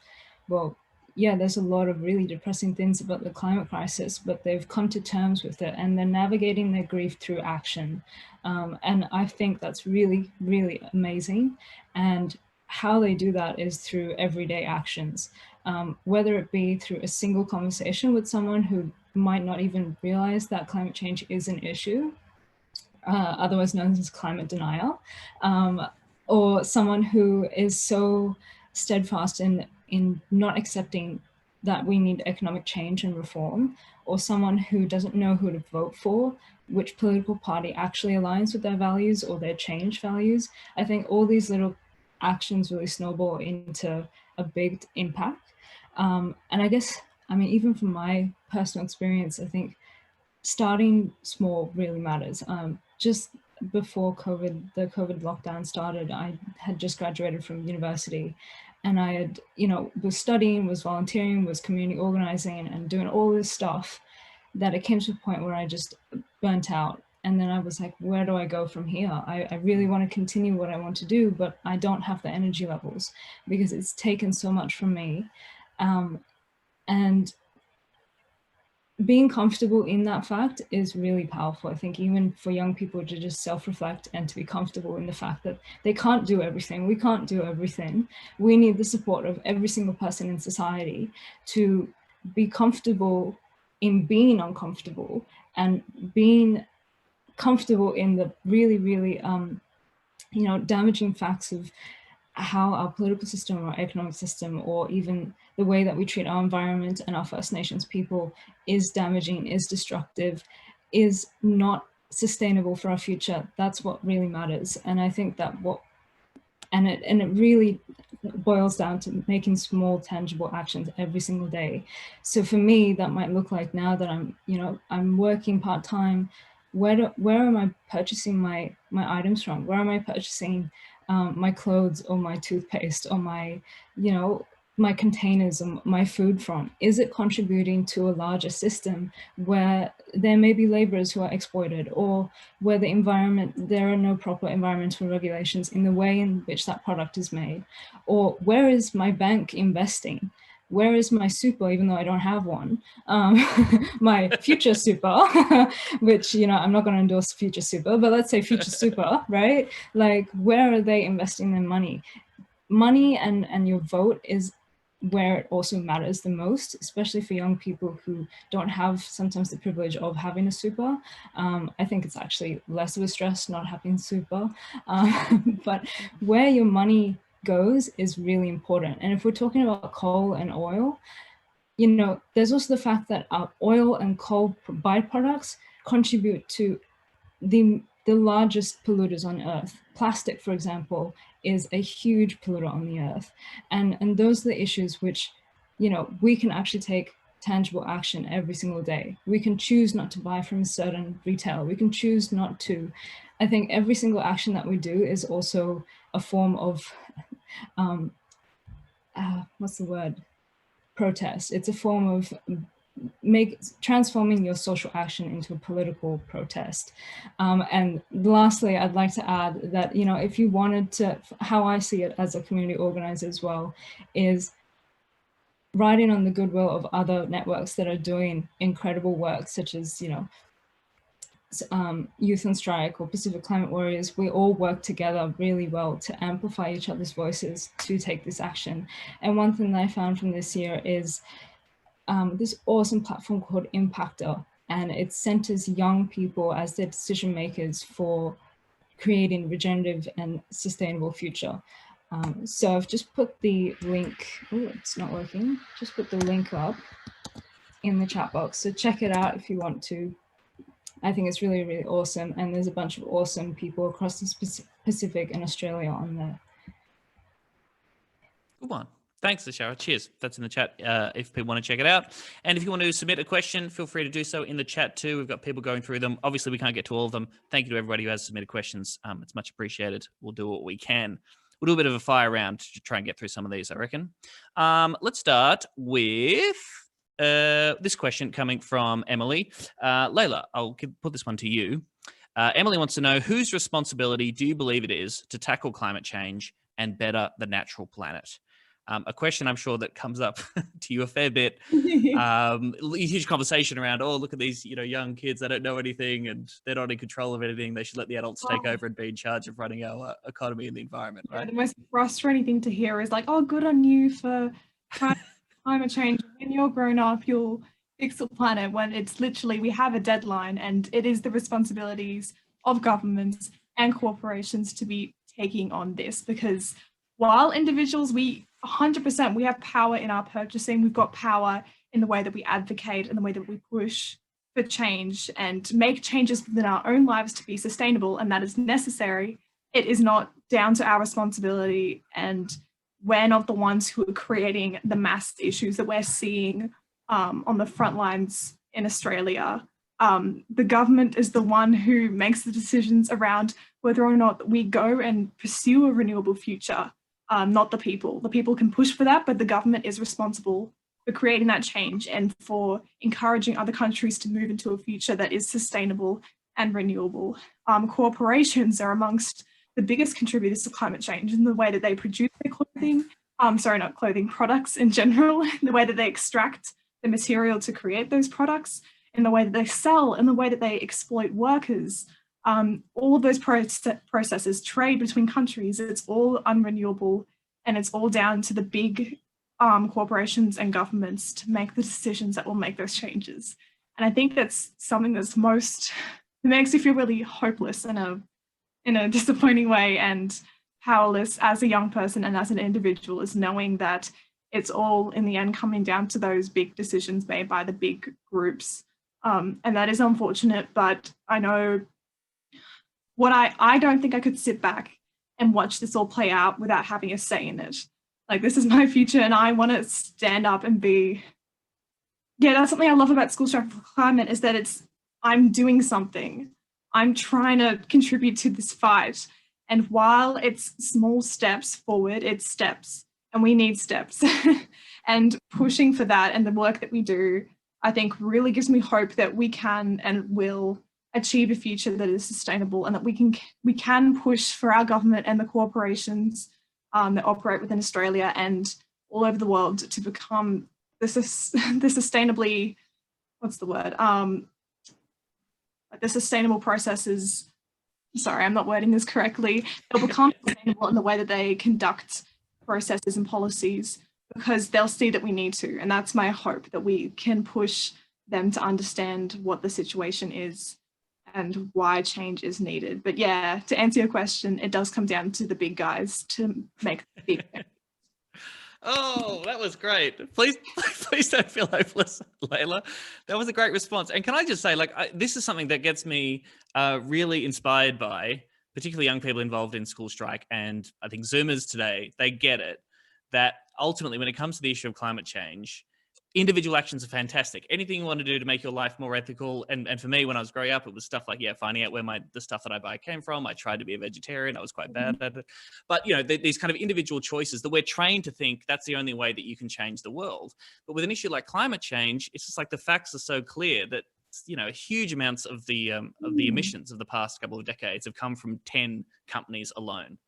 well, yeah, there's a lot of really depressing things about the climate crisis, but they've come to terms with it and they're navigating their grief through action. And I think that's really, really amazing. And how they do that is through everyday actions, whether it be through a single conversation with someone who might not even realize that climate change is an issue, otherwise known as climate denial, or someone who is so steadfast in in not accepting that we need economic change and reform, or someone who doesn't know who to vote for, which political party actually aligns with their values or their change values. I think all these little actions really snowball into a big impact. And I guess, I mean, even from my personal experience, I think starting small really matters. Just before the COVID lockdown started, I had just graduated from university, and I had, was studying, was volunteering, was community organizing, and doing all this stuff, that it came to a point where I just burnt out. And then I was like, where do I go from here? I really want to continue what I want to do, but I don't have the energy levels because it's taken so much from me. And being comfortable in that fact is really powerful. I think even for young people to just self-reflect and to be comfortable in the fact that they can't do everything. We can't do everything. We need the support of every single person in society to be comfortable in being uncomfortable and being comfortable in the really, really, damaging facts of how our political system or economic system, or even the way that we treat our environment and our First Nations people is damaging, is destructive, is not sustainable for our future. That's what really matters. And I think that it really boils down to making small, tangible actions every single day. So for me, that might look like, now that I'm working part-time, where am I purchasing my items from? Where am I purchasing my clothes or my toothpaste or my containers and my food from? Is it contributing to a larger system where there may be laborers who are exploited, or where there are no proper environmental regulations in the way in which that product is made? Or where is my bank investing? Where is my super, even though I don't have one? My future super, which, I'm not going to endorse future super, but let's say future super, right? Like, where are they investing their money? Money and your vote is where it also matters the most, especially for young people who don't have sometimes the privilege of having a super. I think it's actually less of a stress not having super, but where your money goes is really important. And if we're talking about coal and oil, there's also the fact that our oil and coal byproducts contribute to the largest polluters on Earth. Plastic, for example, is a huge polluter on the Earth. And those are the issues which, we can actually take tangible action every single day. We can choose not to buy from a certain retailer. We can choose not to. I think every single action that we do is also a form of, what's the word? Protest. It's a form of transforming your social action into a political protest. And lastly, I'd like to add that, if you wanted to, how I see it as a community organizer as well, is riding on the goodwill of other networks that are doing incredible work, such as, Youth on Strike or Pacific Climate Warriors. We all work together really well to amplify each other's voices to take this action. And one thing that I found from this year is this awesome platform called Impactor, and it centers young people as their decision makers for creating regenerative and sustainable future. So I've just put the link, oh, it's not working, just put the link up in the chat box. So check it out if you want to. I think it's really, really awesome. And there's a bunch of awesome people across the Pacific and Australia on there. Good one. Thanks, Ishara. Cheers. That's in the chat if people want to check it out. And if you want to submit a question, feel free to do so in the chat too. We've got people going through them. Obviously, we can't get to all of them. Thank you to everybody who has submitted questions. It's much appreciated. We'll do what we can. We'll do a bit of a fire round to try and get through some of these, I reckon. Let's start with this question coming from Emily. Leila, I'll put this one to you. Emily wants to know, whose responsibility do you believe it is to tackle climate change and better the natural planet? A question I'm sure that comes up to you a fair bit. Huge conversation around, oh, look at these, young kids, they don't know anything and they're not in control of anything. They should let the adults take over and be in charge of running our economy and the environment, right? Yeah, the most frustrating thing to hear is like, oh, good on you for climate change. When you're grown up, you'll fix the planet, when it's literally, we have a deadline, and it is the responsibilities of governments and corporations to be taking on this, because while individuals, we 100%, we have power in our purchasing. We've got power in the way that we advocate and the way that we push for change and make changes within our own lives to be sustainable, and that is necessary. It is not down to our responsibility, and we're not the ones who are creating the mass issues that we're seeing on the front lines in Australia. The government is the one who makes the decisions around whether or not we go and pursue a renewable future, not the people. The people can push for that, but the government is responsible for creating that change and for encouraging other countries to move into a future that is sustainable and renewable. Corporations are amongst the biggest contributors to climate change in the way that they produce their clothing, not clothing, products in general, the way that they extract the material to create those products, in the way that they sell, in the way that they exploit workers. All of those processes, trade between countries, it's all unrenewable, and it's all down to the big corporations and governments to make the decisions that will make those changes. And I think that's something that's it makes you feel really hopeless in a disappointing way and powerless as a young person and as an individual, is knowing that it's all in the end coming down to those big decisions made by the big groups. And that is unfortunate, but I know I don't think I could sit back and watch this all play out without having a say in it. Like, this is my future and I want to stand up and that's something I love about School Strife for Climate, is that I'm doing something. I'm trying to contribute to this fight. And while it's small steps forward, it's steps, and we need steps. And pushing for that and the work that we do, I think, really gives me hope that we can and will achieve a future that is sustainable, and that we can push for our government and the corporations that operate within Australia and all over the world to become the sustainably, the sustainable processes. Sorry, I'm not wording this correctly. They'll become sustainable in the way that they conduct processes and policies, because they'll see that we need to. And that's my hope, that we can push them to understand what the situation is and why change is needed. But yeah, to answer your question, it does come down to the big guys to make the big change. Oh, that was great. Please don't feel hopeless, Leila. That was a great response. And can I just say, this is something that gets me really inspired by, particularly young people involved in school strike. And I think Zoomers today, they get it, that ultimately when it comes to the issue of climate change, individual actions are fantastic. Anything you want to do to make your life more ethical. And for me, when I was growing up, it was stuff like, finding out where the stuff that I buy came from. I tried to be a vegetarian. I was quite bad at it. But, these kind of individual choices that we're trained to think that's the only way that you can change the world. But with an issue like climate change, it's just like the facts are so clear that, huge amounts of the emissions of the past couple of decades have come from 10 companies alone.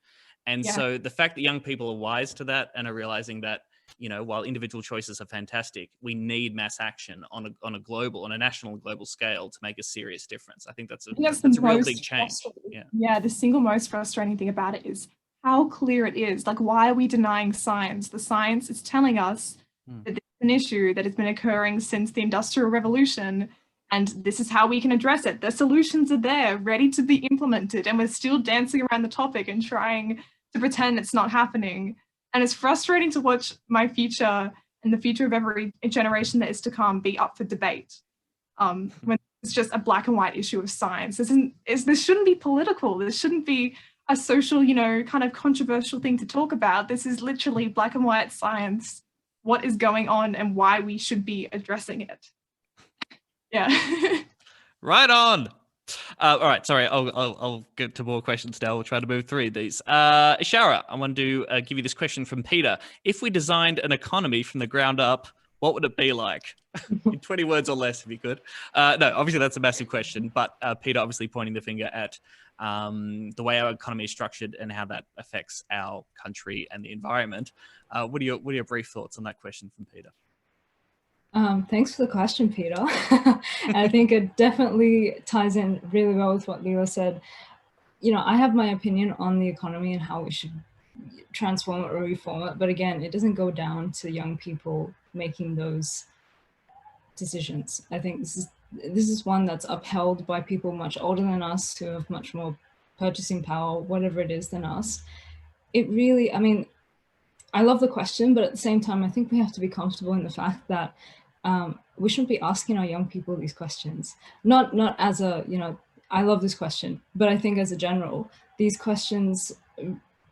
And so the fact that young people are wise to that and are realizing that, while individual choices are fantastic, we need mass action on a national and global scale to make a serious difference. I think that's a real big change. Yeah, the single most frustrating thing about it is how clear it is. Like, why are we denying science? The science is telling us that this is an issue that has been occurring since the Industrial Revolution, and this is how we can address it. The solutions are there, ready to be implemented, and we're still dancing around the topic and trying to pretend it's not happening. And it's frustrating to watch my future and the future of every generation that is to come be up for debate, when it's just a black and white issue of science. This shouldn't be political. This shouldn't be a social, kind of controversial thing to talk about. This is literally black and white science, what is going on and why we should be addressing it. Yeah. Right on. All right, sorry, I'll get to more questions now. We'll try to move through these. Ishara, I want to give you this question from Peter. If we designed an economy from the ground up, what would it be like? In 20 words or less, if you could. No, obviously that's a massive question, but Peter obviously pointing the finger at the way our economy is structured and how that affects our country and the environment. What are your brief thoughts on that question from Peter? Thanks for the question, Peter. And I think it definitely ties in really well with what Leila said. I have my opinion on the economy and how we should transform it or reform it. But again, it doesn't go down to young people making those decisions. I think this is one that's upheld by people much older than us, who have much more purchasing power, whatever it is, than us. It really, I love the question, but at the same time, I think we have to be comfortable in the fact that we shouldn't be asking our young people these questions. Not as a, I love this question, but I think as a general, these questions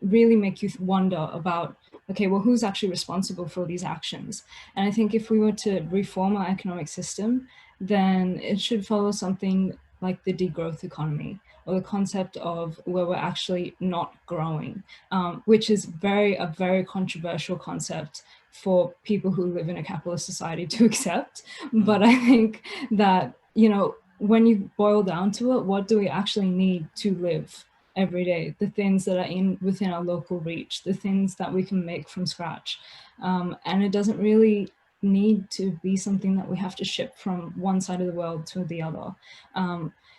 really make you wonder about, okay, well, who's actually responsible for these actions? And I think if we were to reform our economic system, then it should follow something like the degrowth economy, or the concept of where we're actually not growing, which is a very controversial concept for people who live in a capitalist society to accept. But I think that, when you boil down to it, what do we actually need to live every day? The things that are within our local reach, the things that we can make from scratch. And it doesn't really need to be something that we have to ship from one side of the world to the other.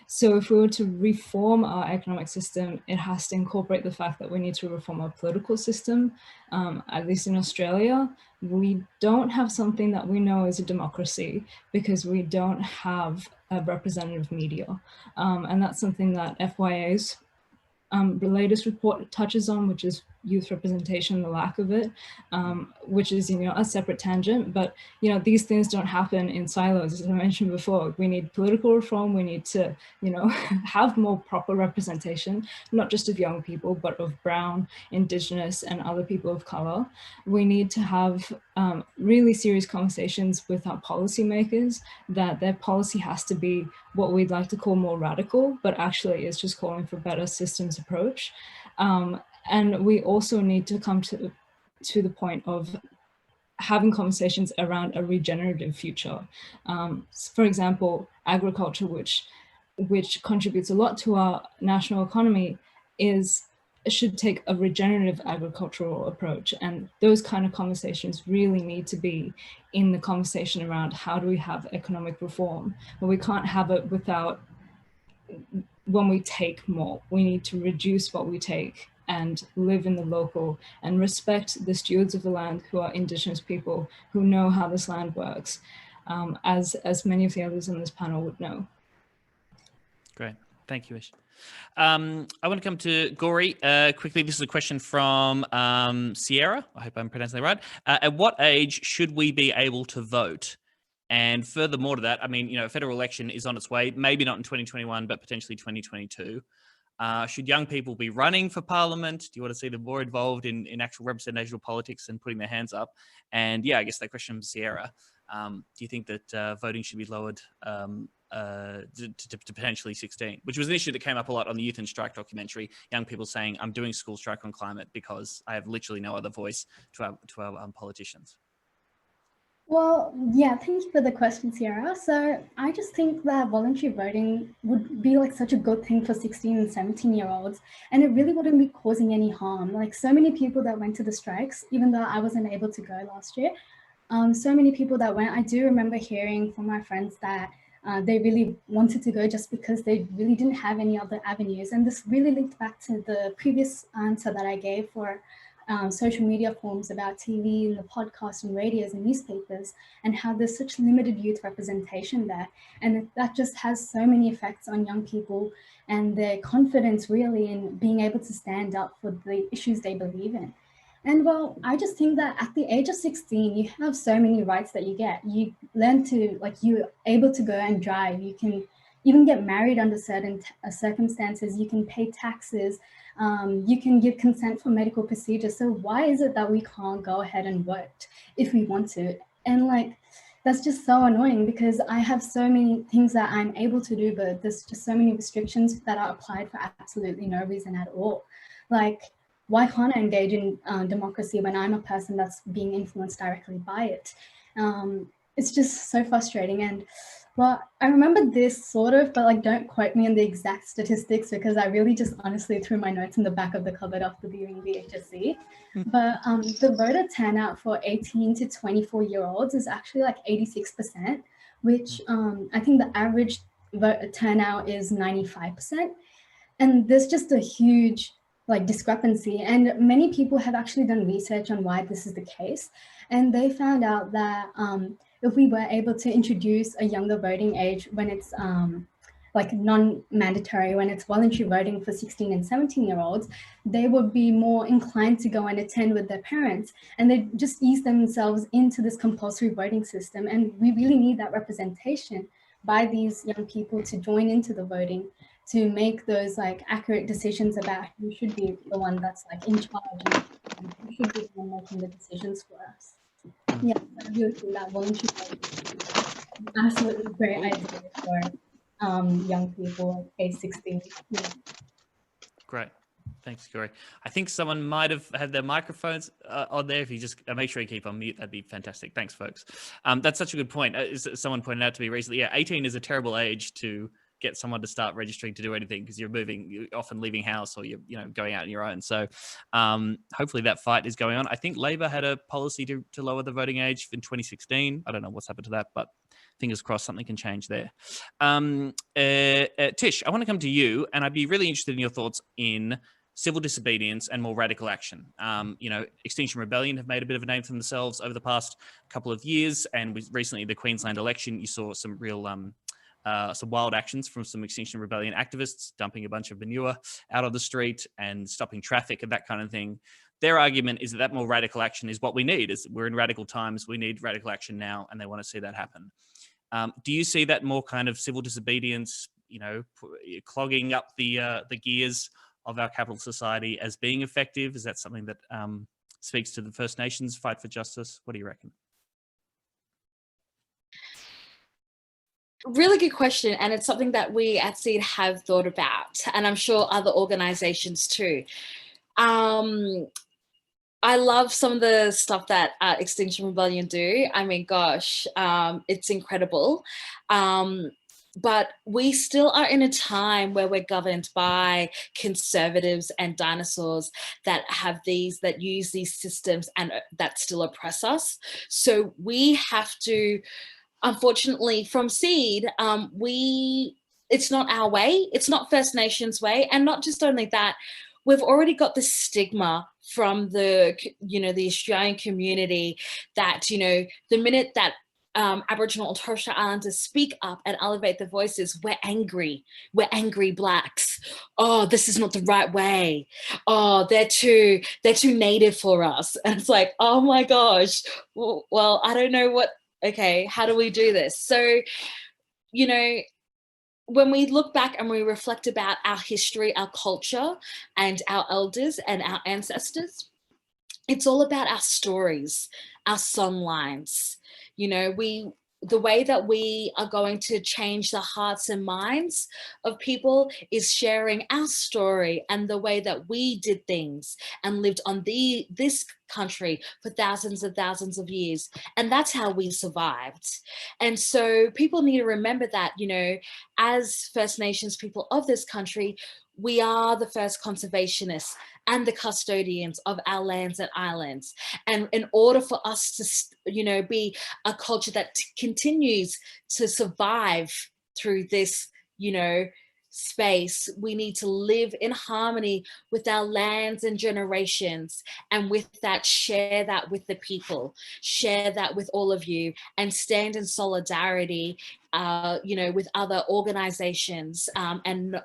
So if we were to reform our economic system, it has to incorporate the fact that we need to reform our political system. At least in Australia, we don't have something that we know is a democracy because we don't have a representative media. And that's something that FYA's the latest report touches on, which is youth representation, the lack of it, which is, a separate tangent. But, these things don't happen in silos. As I mentioned before, we need political reform. We need to, have more proper representation, not just of young people, but of Brown, Indigenous, and other people of color. We need to have really serious conversations with our policymakers that their policy has to be what we'd like to call more radical, but actually is just calling for better systems approach. And we also need to come to the point of having conversations around a regenerative future. For example, agriculture, which contributes a lot to our national economy, should take a regenerative agricultural approach. And those kind of conversations really need to be in the conversation around how do we have economic reform. But we can't have it without, when we take more, we need to reduce what we take and live in the local and respect the stewards of the land who are Indigenous people who know how this land works, as many of the others on this panel would know. Great. Thank you, Ish. I want to come to Gauri quickly. This is a question from Sierra. I hope I'm pronouncing that right. At what age should we be able to vote? And furthermore to that, I mean, a federal election is on its way, maybe not in 2021, but potentially 2022. Should young people be running for parliament? Do you want to see them more involved in actual representational politics and putting their hands up? And yeah, I guess that question from Sierra. Do you think that voting should be lowered to potentially 16, which was an issue that came up a lot on the Youth in Strike documentary. Young people saying, I'm doing school strike on climate because I have literally no other voice to our politicians. Well, yeah, thank you for the question, Sierra. So I just think that voluntary voting would be like such a good thing for 16 and 17-year-olds, and it really wouldn't be causing any harm. Like so many people that went to the strikes, even though I wasn't able to go last year, so many people that went, I do remember hearing from my friends that they really wanted to go just because they really didn't have any other avenues. And this really linked back to the previous answer that I gave for social media forms about TV and the podcasts and radios and newspapers, and how there's such limited youth representation there. And that just has so many effects on young people and their confidence really in being able to stand up for the issues they believe in. And well, I just think that at the age of 16, you have so many rights that you get. You learn to, like, you're able to go and drive. You can even get married under certain circumstances. You can pay taxes. You can give consent for medical procedures. So why is it that we can't go ahead and vote if we want to? And like, that's just so annoying because I have so many things that I'm able to do, but there's just so many restrictions that are applied for absolutely no reason at all. Like, why can't I engage in democracy when I'm a person that's being influenced directly by it? It's just so frustrating. And well, I remember this sort of, but like, don't quote me on the exact statistics because I really just honestly threw my notes in the back of the cupboard after viewing the HSC. But the voter turnout for 18 to 24-year-olds is actually like 86%, which I think the average voter turnout is 95%. And there's just a huge like discrepancy. And many people have actually done research on why this is the case. And they found out that if we were able to introduce a younger voting age when it's like non-mandatory, when it's voluntary voting for 16 and 17-year-olds, they would be more inclined to go and attend with their parents, and they just ease themselves into this compulsory voting system. And we really need that representation by these young people to join into the voting, to make those like accurate decisions about who should be the one that's like in charge and who should be the one making the decisions for us. Yeah, I really think that voluntary voting is an absolutely great idea for young people age 16. Yeah. Great. Thanks, Gauri. I think someone might have had their microphones on there. If you just make sure you keep on mute, that'd be fantastic. Thanks, folks. That's such a good point. Someone pointed out to me recently, yeah, 18 is a terrible age to get someone to start registering to do anything, because you're often leaving house, or you're going out on your own. So hopefully that fight is going on. I think Labor had a policy to lower the voting age in 2016. I don't know what's happened to that, but fingers crossed something can change there. Tish, I want to come to you, and I'd be really interested in your thoughts in civil disobedience and more radical action. Extinction Rebellion have made a bit of a name for themselves over the past couple of years, and recently the Queensland election, you saw some real some wild actions from some Extinction Rebellion activists, dumping a bunch of manure out on the street and stopping traffic and that kind of thing. Their argument is that more radical action is what we need. We're in radical times, we need radical action now, and they want to see that happen. Do you see that more kind of civil disobedience, clogging up the gears of our capital society as being effective? Is that something that speaks to the First Nations fight for justice? What do you reckon? Really good question, and it's something that we at SEED have thought about, and I'm sure other organizations too. I love some of the stuff that Extinction Rebellion do. I mean, gosh, it's incredible. But we still are in a time where we're governed by conservatives and dinosaurs that use these systems and that still oppress us. So we have to, unfortunately, from SEED, it's not our way, it's not First Nations way, and not just only that, we've already got this stigma from the Australian community that, the minute that Aboriginal and Torres Strait Islanders speak up and elevate their voices, we're angry Blacks. Oh, this is not the right way. Oh, they're too native for us. And it's like, oh my gosh, well, I don't know okay, how do we do this? So, when we look back and we reflect about our history, our culture, and our elders and our ancestors, it's all about our stories, our song lines. The way that we are going to change the hearts and minds of people is sharing our story and the way that we did things and lived on this country for thousands of years. And that's how we survived. And so people need to remember that, as First Nations people of this country, we are the first conservationists and the custodians of our lands and islands. And in order for us to, be a culture that continues to survive through this, space, we need to live in harmony with our lands and generations. And with that, share that with the people, share that with all of you, and stand in solidarity, with other organizations and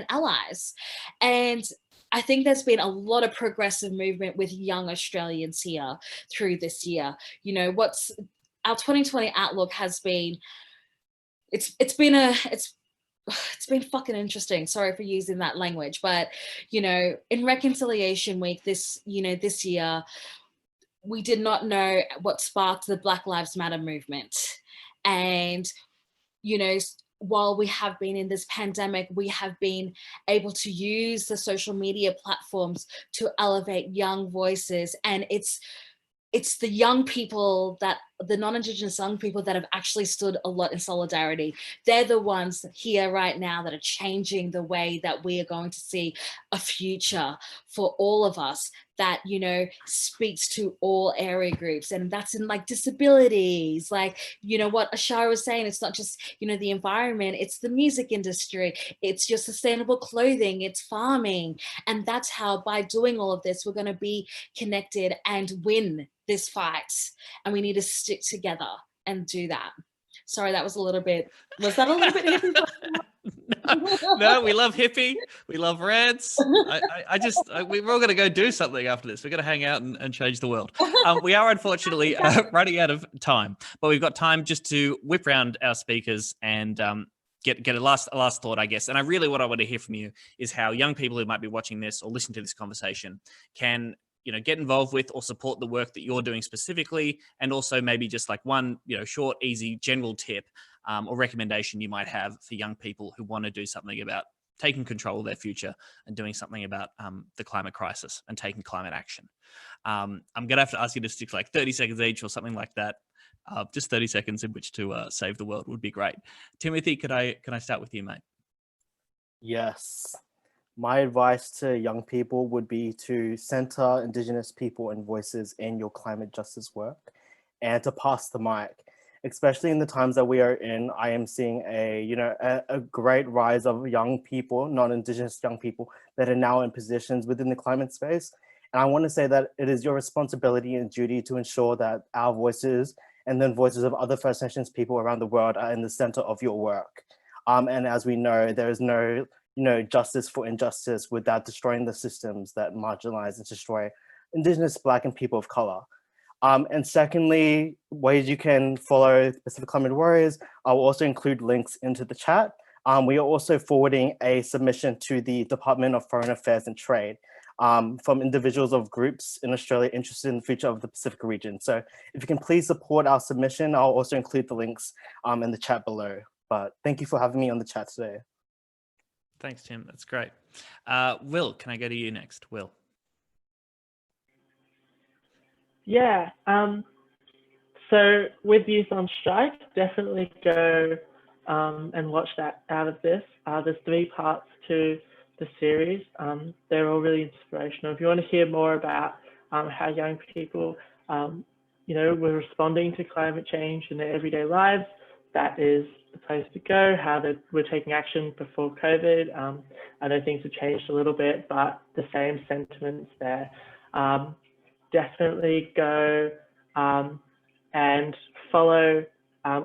allies. And I think there's been a lot of progressive movement with young Australians here through this year. Our 2020 outlook has been, it's been fucking interesting. Sorry for using that language, but in Reconciliation Week this year, we did not know what sparked the Black Lives Matter movement. And while we have been in this pandemic, we have been able to use the social media platforms to elevate young voices. And it's the young people, the non-Indigenous young people that have actually stood a lot in solidarity. They're the ones here right now that are changing the way that we are going to see a future for all of us that, speaks to all area groups. And that's in disabilities, what Ishara was saying, it's not just, the environment, it's the music industry, it's your sustainable clothing, it's farming. And that's how, by doing all of this, we're going to be connected and win this fight. And we need to stick together and do that. Sorry, was that a little bit heavy? No, we love hippie. We love reds. We're all going to go do something after this. We're going to hang out and change the world. We are unfortunately running out of time, but we've got time just to whip round our speakers and get a last thought, I guess. And what I want to hear from you is how young people who might be watching this or listening to this conversation can, get involved with or support the work that you're doing specifically, and also maybe just like one, short, easy, general tip or recommendation you might have for young people who want to do something about taking control of their future and doing something about the climate crisis and taking climate action. I'm going to have to ask you to stick to like 30 seconds each or something like that. Just 30 seconds in which to save the world would be great. Timothy, can I start with you, mate? Yes. My advice to young people would be to center Indigenous people and voices in your climate justice work and to pass the mic. Especially in the times that we are in, I am seeing a great rise of young people, non-Indigenous young people that are now in positions within the climate space. And I want to say that it is your responsibility and duty to ensure that our voices and then voices of other First Nations people around the world are in the center of your work. And as we know, there is no justice for injustice without destroying the systems that marginalize and destroy Indigenous, Black, and people of color. And secondly, ways you can follow Pacific Climate Warriors. I will also include links into the chat. We are also forwarding a submission to the Department of Foreign Affairs and Trade from individuals of groups in Australia interested in the future of the Pacific region. So if you can please support our submission, I'll also include the links in the chat below. But thank you for having me on the chat today. Thanks, Tim. That's great. Will, can I go to you next? Will. Yeah. So with Youth on Strike, definitely go and watch that out of this. There's 3 parts to the series. They're all really inspirational. If you want to hear more about how young people, were responding to climate change in their everyday lives, that is the place to go. How they were taking action before COVID. I know things have changed a little bit, but the same sentiments there. Definitely go and follow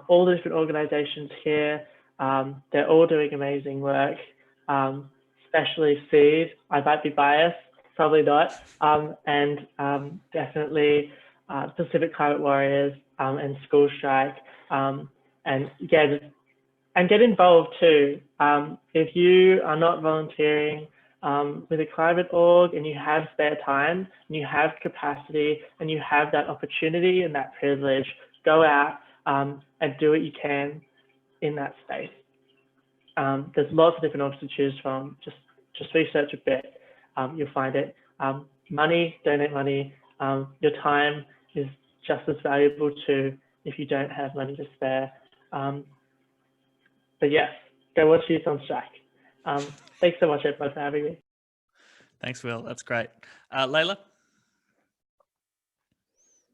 all the different organizations here. They're all doing amazing work, especially SEED. I might be biased, probably not. And definitely Pacific Climate Warriors and School Strike. And get involved too. If you are not volunteering with a climate org and you have spare time and you have capacity and you have that opportunity and that privilege, go out and do what you can in that space. There's lots of different orgs to choose from. Just research a bit, you'll find it. Money, donate money. Your time is just as valuable too if you don't have money to spare. But yes, go watch Youth on Strike. Thanks so much, everyone, for having me. Thanks, Will. That's great. Leila?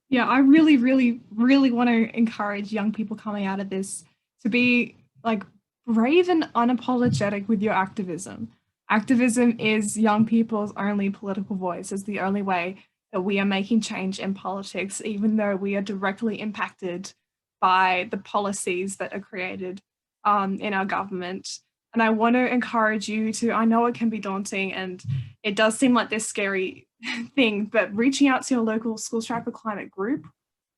Yeah, I really, really, really want to encourage young people coming out of this to be like brave and unapologetic with your activism. Activism is young people's only political voice. It's the only way that we are making change in politics, even though we are directly impacted by the policies that are created in our government. And I want to encourage you to, I know it can be daunting and it does seem like this scary thing, but reaching out to your local School Strike for Climate group.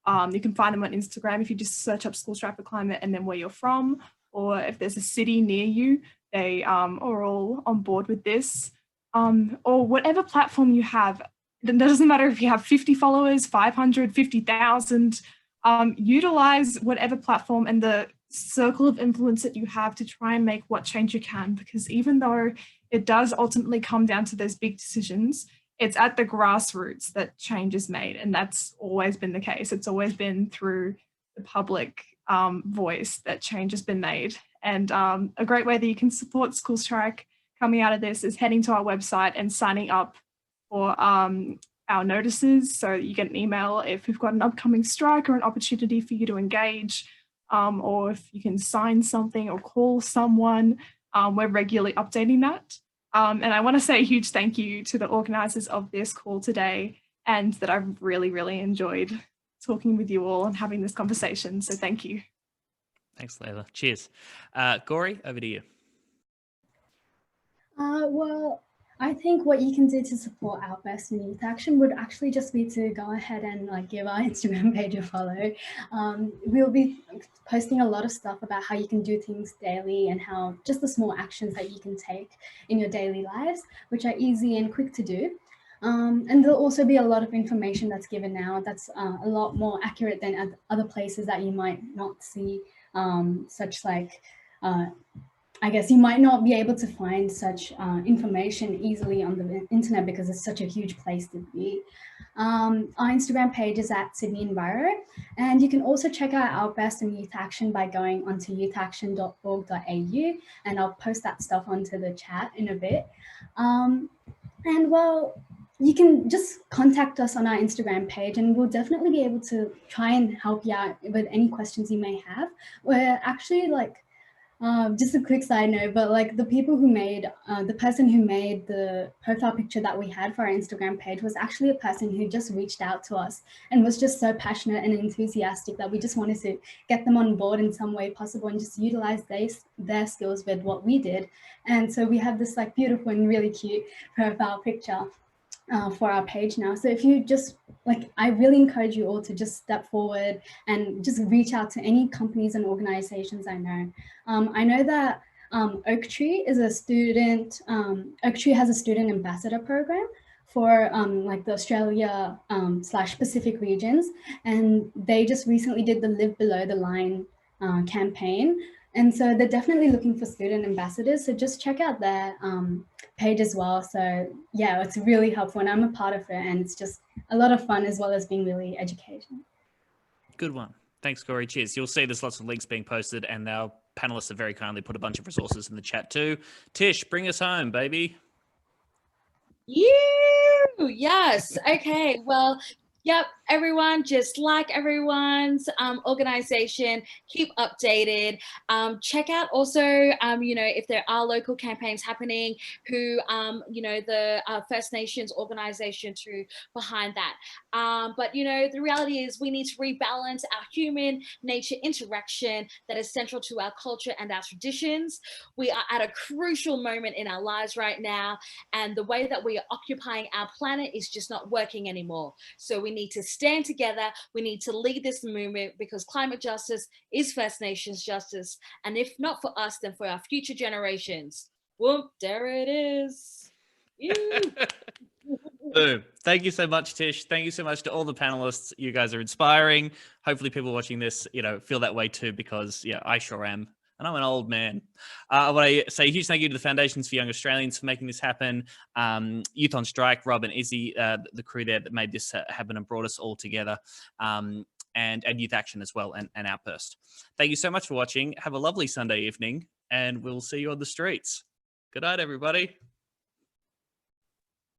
You can find them on Instagram if you just search up School Strike for Climate and then where you're from, or if there's a city near you, they are all on board with this, or whatever platform you have. It doesn't matter if you have 50 followers, 500, 50,000, utilize whatever platform and the circle of influence that you have to try and make what change you can, because even though it does ultimately come down to those big decisions, it's at the grassroots that change is made, and that's always been the case. It's always been through the public voice that change has been made. And a great way that you can support School Strike coming out of this is heading to our website and signing up for our notices, so you get an email if we've got an upcoming strike or an opportunity for you to engage, or if you can sign something or call someone. We're regularly updating that. And I want to say a huge thank you to the organisers of this call today, and that I've really, really enjoyed talking with you all and having this conversation. So thank you. Thanks, Leila. Cheers. Gauri, over to you. Well, I think what you can do to support Outburst and Youth Action would actually just be to go ahead and give our Instagram page a follow. We'll be posting a lot of stuff about how you can do things daily and how just the small actions that you can take in your daily lives, which are easy and quick to do. And there'll also be a lot of information that's given now that's a lot more accurate than other places that you might not see such I guess you might not be able to find such information easily on the internet because it's such a huge place to be. Our Instagram page is at Sydney Enviro, and you can also check out Outburst and Youth Action by going onto youthaction.org.au, and I'll post that stuff onto the chat in a bit. And well, you can just contact us on our Instagram page and we'll definitely be able to try and help you out with any questions you may have. We're actually just a quick side note, but the people who made, the person who made the profile picture that we had for our Instagram page was actually a person who just reached out to us and was just so passionate and enthusiastic that we just wanted to get them on board in some way possible and just utilize their skills with what we did. And so we have this beautiful and really cute profile picture for our page now. So if you just I really encourage you all to just step forward and just reach out to any companies and organizations I know. I know that Oak Tree is a student, Oak Tree has a student ambassador program for the Australia / Pacific regions. And they just recently did the Live Below the Line campaign. And so they're definitely looking for student ambassadors. So just check out their page as well. So yeah, it's really helpful and I'm a part of it and it's just a lot of fun as well as being really educational. Good one. Thanks, Gauri. Cheers. You'll see there's lots of links being posted and our panelists have very kindly put a bunch of resources in the chat too. Tish, bring us home, baby. Yes. Okay. Well, yep, everyone, just like everyone's organization, keep updated. Check out also, if there are local campaigns happening, who, the First Nations organization too behind that. But, the reality is we need to rebalance our human nature interaction that is central to our culture and our traditions. We are at a crucial moment in our lives right now, and the way that we are occupying our planet is just not working anymore. So we need to stand together. We need to lead this movement because climate justice is First Nations justice. And if not for us, then for our future generations. Whoop, there it is. Boom. Thank you so much, Tish. Thank you so much to all the panelists. You guys are inspiring. Hopefully people watching this, feel that way too, because I sure am. And I'm an old man. I want to say a huge thank you to the Foundations for Young Australians for making this happen. Youth on Strike, Rob and Izzy, the crew there that made this happen and brought us all together. And Youth Action as well, and Outburst. Thank you so much for watching. Have a lovely Sunday evening, and we'll see you on the streets. Good night, everybody.